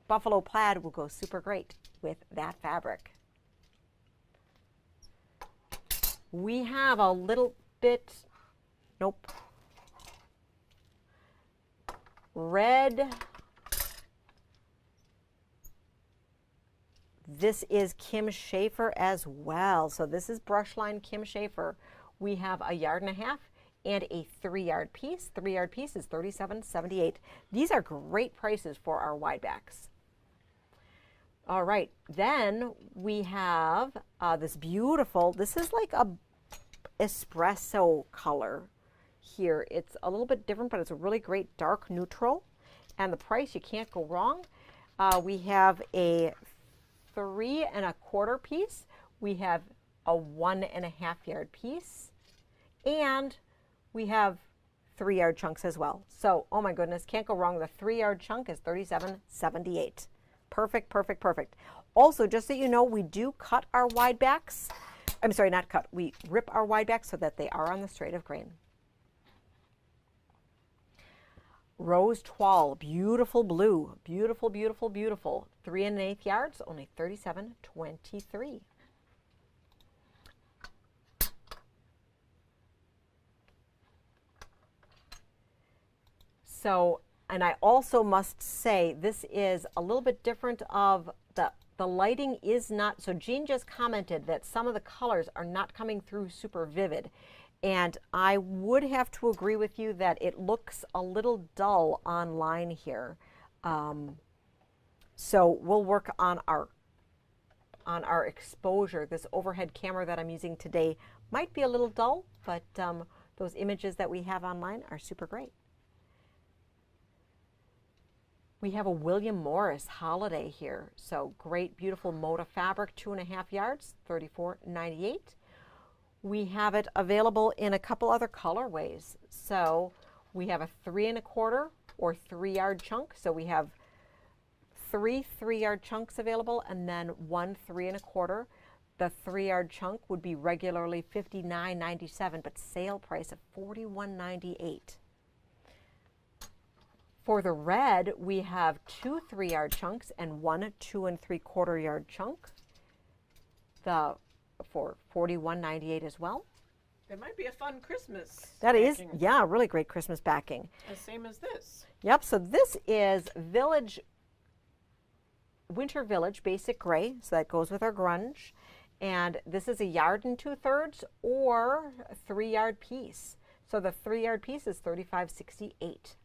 buffalo plaid will go super great with that fabric. We have a little bit, nope, red. This is Kim Schaefer as well. So this is Brushline Kim Schaefer. We have a 1.5 yards and a 3-yard piece. 3-yard piece is $37.78. These are great prices for our Widebacks. All right, then we have this beautiful, this is like a espresso color here. It's a little bit different, but it's a really great dark neutral. And the price, you can't go wrong. We have a 3 1/4 piece. We have a 1.5 yard piece. And we have 3-yard chunks as well. So, oh my goodness, can't go wrong. The 3-yard chunk is $37.78. Perfect, perfect, perfect. Also, just so you know, we do cut our Widebacks. I'm sorry, not cut. We rip our Widebacks so that they are on the straight of grain. Rose Toile, beautiful blue. Beautiful, beautiful, beautiful. 3 1/8 yards, only $37.23. So, and I also must say, this is a little bit different of the lighting is not, so Jean just commented that some of the colors are not coming through super vivid. And I would have to agree with you that it looks a little dull online here. So we'll work on our exposure. This overhead camera that I'm using today might be a little dull, but those images that we have online are super great. We have a William Morris holiday here. So great, beautiful Moda fabric, 2 1/2 yards, $34.98. We have it available in a couple other colorways. So we have a 3 1/4 or 3-yard chunk. So we have 3 3-yard chunks available and then 1 3 1/4. The 3-yard chunk would be regularly $59.97, but sale price of $41.98. For the red, we have 2 3-yard chunks and 1 2 3/4 yard chunk. For $41.98 as well. That might be a fun Christmas. That is, backing. yeah, really great Christmas backing. The same as this. Yep, so this is Winter Village Basic Gray, so that goes with our grunge. And this is a 1 2/3 or a 3-yard piece. So the 3-yard piece is $35.68.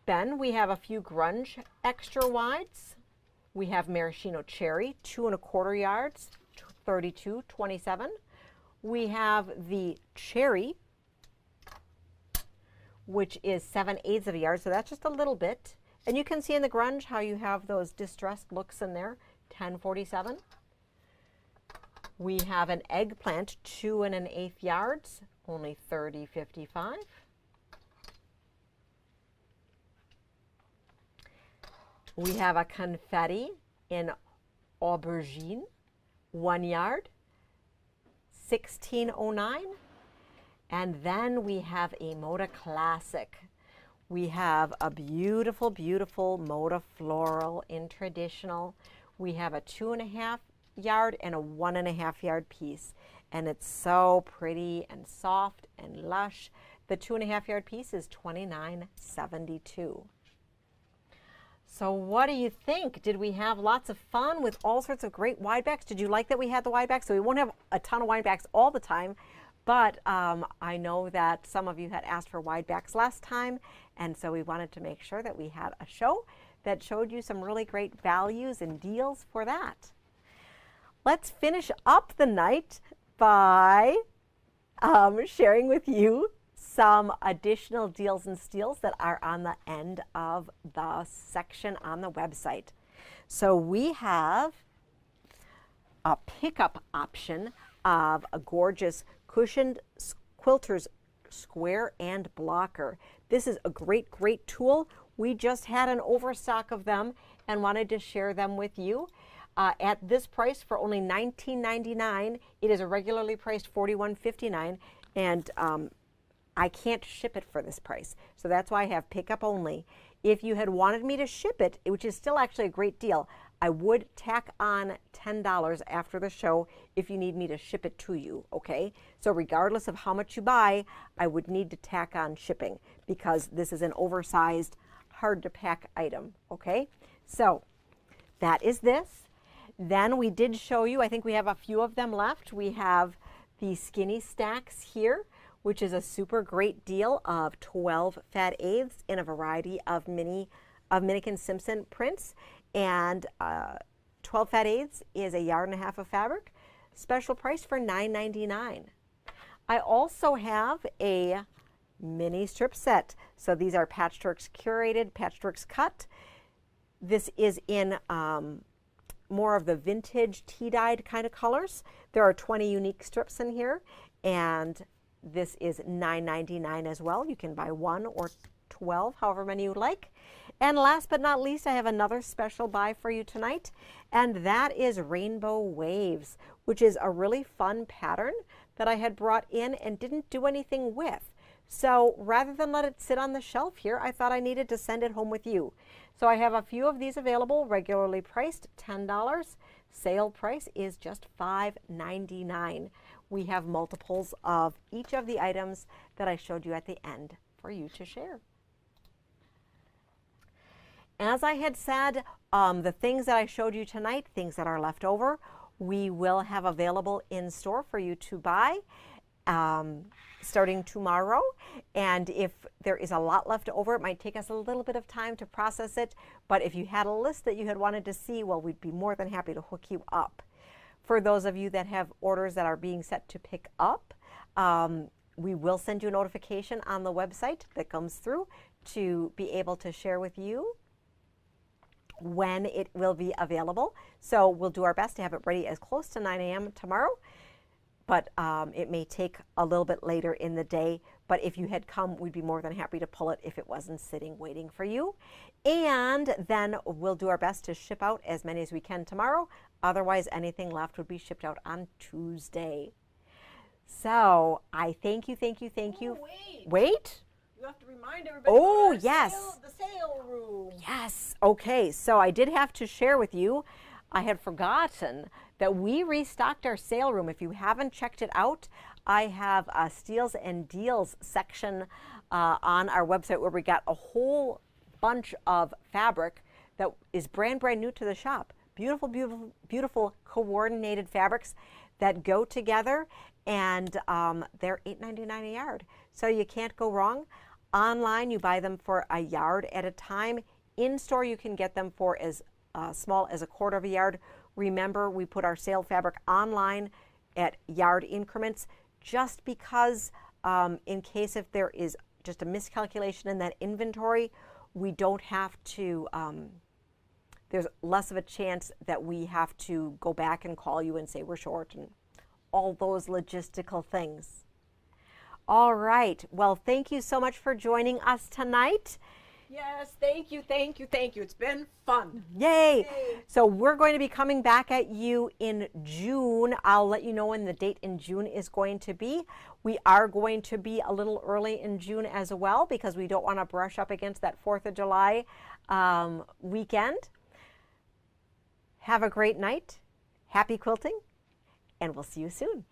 Then we have a few grunge extra wides. We have Maraschino Cherry, 2 1/4 yards, $32.27. We have the Cherry, which is 7/8 of a yard, so that's just a little bit. And you can see in the grunge how you have those distressed looks in there, $10.47. We have an eggplant, 2 1/8 yards, only $30.55. We have a confetti in aubergine, 1 yard, $16.09. And then we have a Moda Classic. We have a beautiful, beautiful Moda Floral in traditional. We have a 2.5 yard and a 1.5 yard piece. And it's so pretty and soft and lush. The 2.5 yard piece is $29.72. So what do you think? Did we have lots of fun with all sorts of great widebacks? Did you like that we had the widebacks? So we won't have a ton of widebacks all the time, but I know that some of you had asked for widebacks last time, and so we wanted to make sure that we had a show that showed you some really great values and deals for that. Let's finish up the night by sharing with you some additional deals and steals that are on the end of the section on the website. So we have a pickup option of a gorgeous cushioned quilters square and blocker. This is a great, great tool. We just had an overstock of them and wanted to share them with you. At this price for only $19.99, it is a regularly priced $41.59, and I can't ship it for this price. So that's why I have pickup only. If you had wanted me to ship it, which is still actually a great deal, I would tack on $10 after the show if you need me to ship it to you, okay? So regardless of how much you buy, I would need to tack on shipping because this is an oversized, hard to pack item, okay? So that is this. Then we did show you, I think we have a few of them left. We have the skinny stacks here, which is a super great deal of 12 fat eighths in a variety of Minikin Simpson prints. And 12 fat eighths is 1.5 yards of fabric. Special price for $9.99. I also have a mini strip set. So these are Patchworks Curated, Patchworks Cut. This is in more of the vintage tea-dyed kind of colors. There are 20 unique strips in here, and this is $9.99 as well. You can buy 1 or 12, however many you like. And last but not least, I have another special buy for you tonight, and that is Rainbow Waves, which is a really fun pattern that I had brought in and didn't do anything with. So rather than let it sit on the shelf here, I thought I needed to send it home with you. So I have a few of these available, regularly priced $10. Sale price is just $5.99. We have multiples of each of the items that I showed you at the end for you to share. As I had said, the things that I showed you tonight, things that are left over, we will have available in store for you to buy starting tomorrow. And if there is a lot left over, it might take us a little bit of time to process it. But if you had a list that you had wanted to see, well, we'd be more than happy to hook you up. For those of you that have orders that are being set to pick up, we will send you a notification on the website that comes through to be able to share with you when it will be available. So we'll do our best to have it ready as close to 9 a.m. tomorrow, but it may take a little bit later in the day. But if you had come, we'd be more than happy to pull it if it wasn't sitting waiting for you. And then we'll do our best to ship out as many as we can tomorrow. Otherwise, anything left would be shipped out on Tuesday. So I thank you, thank you, thank you. Wait. You have to remind everybody Oh, about yes. the sale room. Yes. Okay. So I did have to share with you, I had forgotten that we restocked our sale room. If you haven't checked it out, I have a Steals and Deals section on our website where we got a whole bunch of fabric that is brand new to the shop. Beautiful, beautiful, beautiful coordinated fabrics that go together, and they're $8.99 a yard. So you can't go wrong. Online, you buy them for 1 yard at a time. In store, you can get them for as small as 1/4 yard. Remember, we put our sale fabric online at yard increments just because in case if there is just a miscalculation in that inventory, we don't have to, there's less of a chance that we have to go back and call you and say we're short and all those logistical things. All right. Well, thank you so much for joining us tonight. Yes, thank you, thank you, thank you. It's been fun. Yay! Yay. So we're going to be coming back at you in June. I'll let you know when the date in June is going to be. We are going to be a little early in June as well because we don't want to brush up against that 4th of July weekend. Have a great night. Happy quilting, and we'll see you soon.